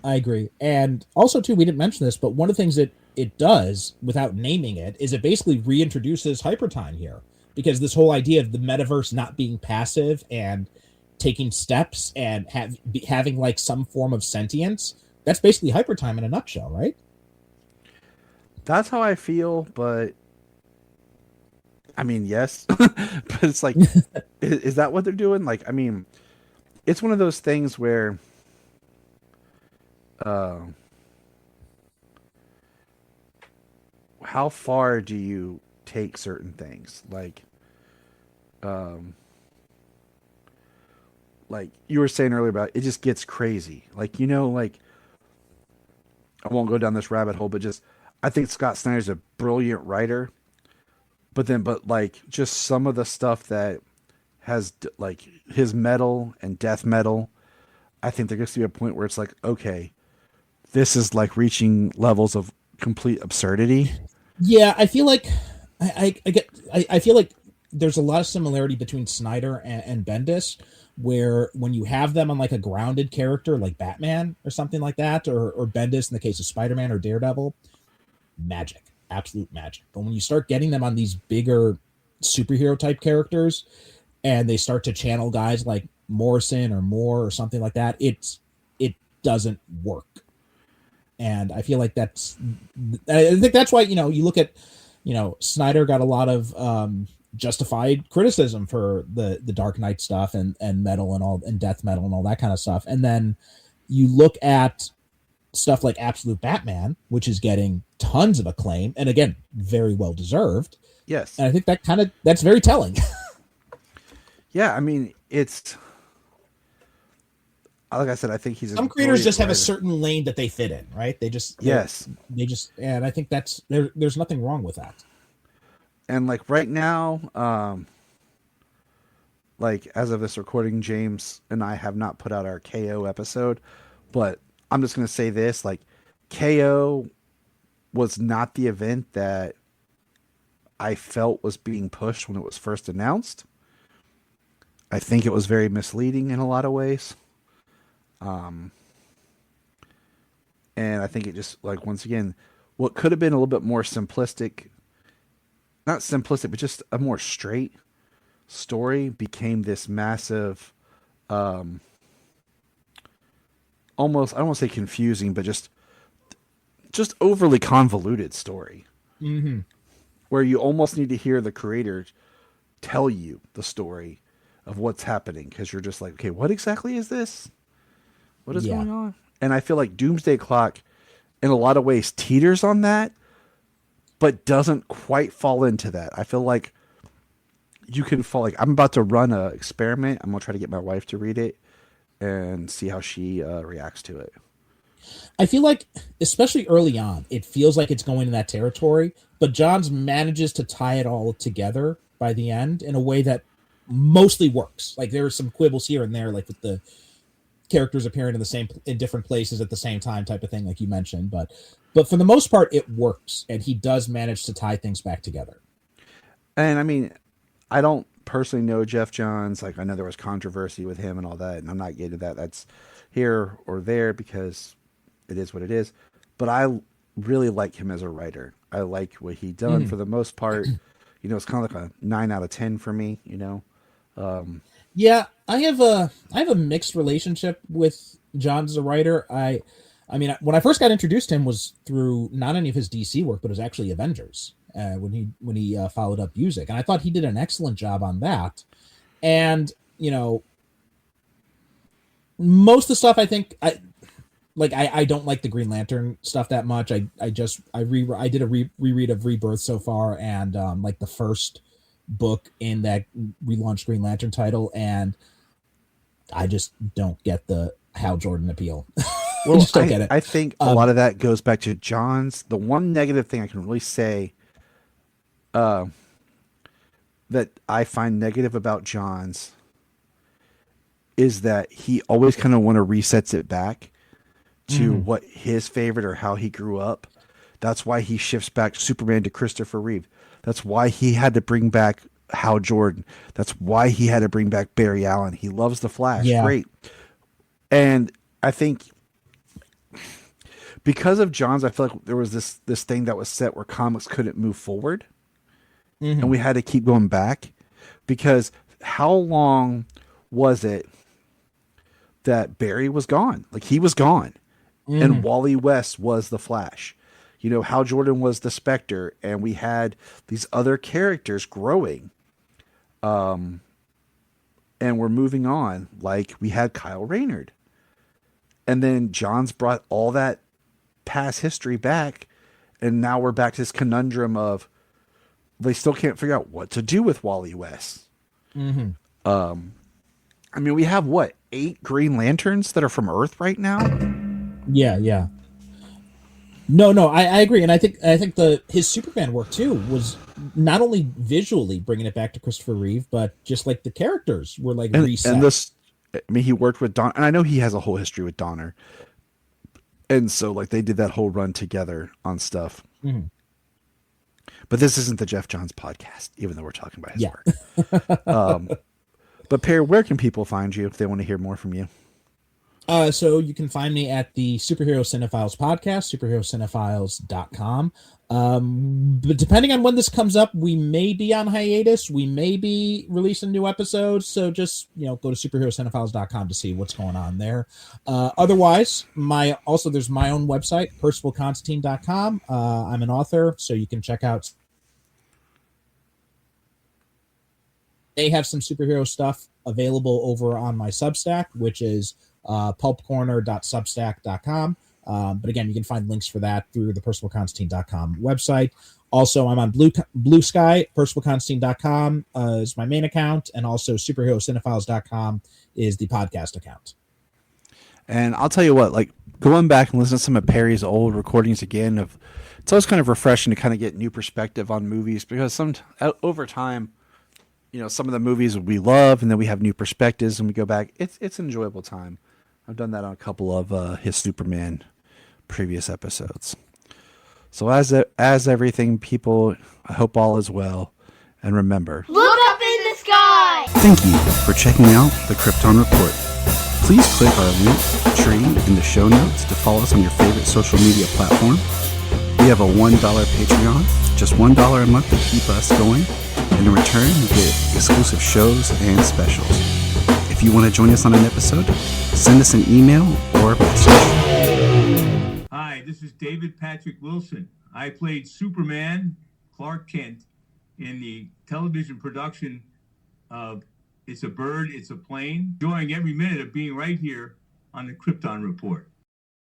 I agree. And also, too, we didn't mention this, but one of the things that it does, without naming it, is it basically reintroduces hypertime here. Because this whole idea of the metaverse not being passive and taking steps and having like some form of sentience, that's basically hypertime in a nutshell, right? That's how I feel, but I mean, yes. But it's like, is that what they're doing? Like, I mean, it's one of those things where how far do you take certain things? Like you were saying earlier about it just gets crazy. Like, like I won't go down this rabbit hole, but just I think Scott Snyder's a brilliant writer. But like just some of the stuff that has like his metal and death metal, I think there gets to be a point where it's like, okay, this is like reaching levels of complete absurdity. Yeah, I feel like I feel like there's a lot of similarity between Snyder and Bendis, where when you have them on like a grounded character like Batman or something like that, or Bendis in the case of Spider-Man or Daredevil, magic, absolute magic. But when you start getting them on these bigger superhero type characters and they start to channel guys like Morrison or Moore or something like that, it doesn't work. And I feel like I think that's why, you look at, Snyder got a lot of justified criticism for the Dark Knight stuff and metal and death metal and all that kind of stuff. And then you look at stuff like Absolute Batman, which is getting tons of acclaim, and again, very well deserved. Yes. And I think that's very telling. Yeah, I mean, it's like I said, I think he's some creators just have a certain lane that they fit in, right? They just and I think that's there's nothing wrong with that. And like right now, like as of this recording, James and I have not put out our KO episode, but I'm just going to say this, like KO was not the event that I felt was being pushed when it was first announced. I think it was very misleading in a lot of ways. And I think it just, like, once again, what could have been a little bit more simplistic, not simplistic, but just a more straight story became this massive, almost, I don't want to say confusing, but just overly convoluted story. Mm-hmm. Where you almost need to hear the creator tell you the story of what's happening, because you're just like, okay, what exactly is this? What is going on? And I feel like Doomsday Clock, in a lot of ways, teeters on that, but doesn't quite fall into that. I feel like you can fall. Like, I'm about to run an experiment. I'm gonna try to get my wife to read it and see how she reacts to it. I feel like, especially early on, it feels like it's going in that territory, but Johns manages to tie it all together by the end in a way that mostly works. Like, there are some quibbles here and there, like with the characters appearing in different places at the same time type of thing, like you mentioned, but for the most part it works, and he does manage to tie things back together. And I mean, I don't personally know Geoff Johns. Like, I know there was controversy with him and all that, and I'm not getting that. That's here or there because it is what it is. But I really like him as a writer. I like what he done for the most part. It's kind of like a 9 out of 10 for me, Yeah, I have a mixed relationship with Johns as a writer. I mean, when I first got introduced to him was through not any of his DC work, but it was actually Avengers, when he followed up Music, and I thought he did an excellent job on that. And most of the stuff, I think I don't like the Green Lantern stuff that much. I did a reread of Rebirth so far, and like the first book in that relaunched Green Lantern title, and I just don't get the Hal Jordan appeal. Well, just don't get it. I think a lot of that goes back to Johns. The one negative thing I can really say that I find negative about Johns is that he always kind of want to resets it back to what his favorite or how he grew up. That's why he shifts back Superman to Christopher Reeve. That's why he had to bring back Hal Jordan. That's why he had to bring back Barry Allen. He loves the Flash. Yeah. Great. And I think because of Johns, I feel like there was this thing that was set where comics couldn't move forward. And we had to keep going back, because how long was it that Barry was gone? Like, he was gone. And Wally West was the Flash. You know, Hal Jordan was the Spectre, and we had these other characters growing. And we're moving on. Like, we had Kyle Rayner. And then Johns brought all that past history back, and now we're back to this conundrum of they still can't figure out what to do with Wally West. I mean, we have 8 Green Lanterns that are from Earth right now? Yeah. No, I agree, and I think his Superman work too was not only visually bringing it back to Christopher Reeve, but just like the characters were like reset. And this, I mean, he worked with Donner, and I know he has a whole history with Donner, and so like they did that whole run together on stuff. But this isn't the Geoff Johns podcast, even though we're talking about his work. But Perry, where can people find you if they want to hear more from you? So you can find me at the Superhero Cinephiles podcast, superherocinephiles.com. But depending on when this comes up, we may be on hiatus. We may be releasing new episodes. So just, go to superherocinephiles.com to see what's going on there. Otherwise, there's my own website, percivalconstantine.com. I'm an author, so you can check out. They have some superhero stuff available over on my Substack, which is pulpcorner.substack.com. But again, you can find links for that through the percivalconstantine.com website. Also, I'm on Blue Sky. percivalconstantine.com is my main account, and also superherocinephiles.com is the podcast account. And I'll tell you what, like going back and listening to some of Perry's old recordings again, it's always kind of refreshing to kind of get new perspective on movies, because over time, some of the movies we love, and then we have new perspectives and we go back. It's an enjoyable time. I've done that on a couple of his Superman previous episodes. So as everything, people, I hope all is well. And remember, look up in the sky! Thank you for checking out the Krypton Report. Please click our link tree in the show notes to follow us on your favorite social media platform. We have a $1 Patreon, just $1 a month to keep us going. And in return, you get exclusive shows and specials. If you want to join us on an episode, send us an email or message. Hi, this is David Patrick Wilson. I played Superman, Clark Kent, in the television production of It's a Bird, It's a Plane. Enjoying every minute of being right here on the Krypton Report.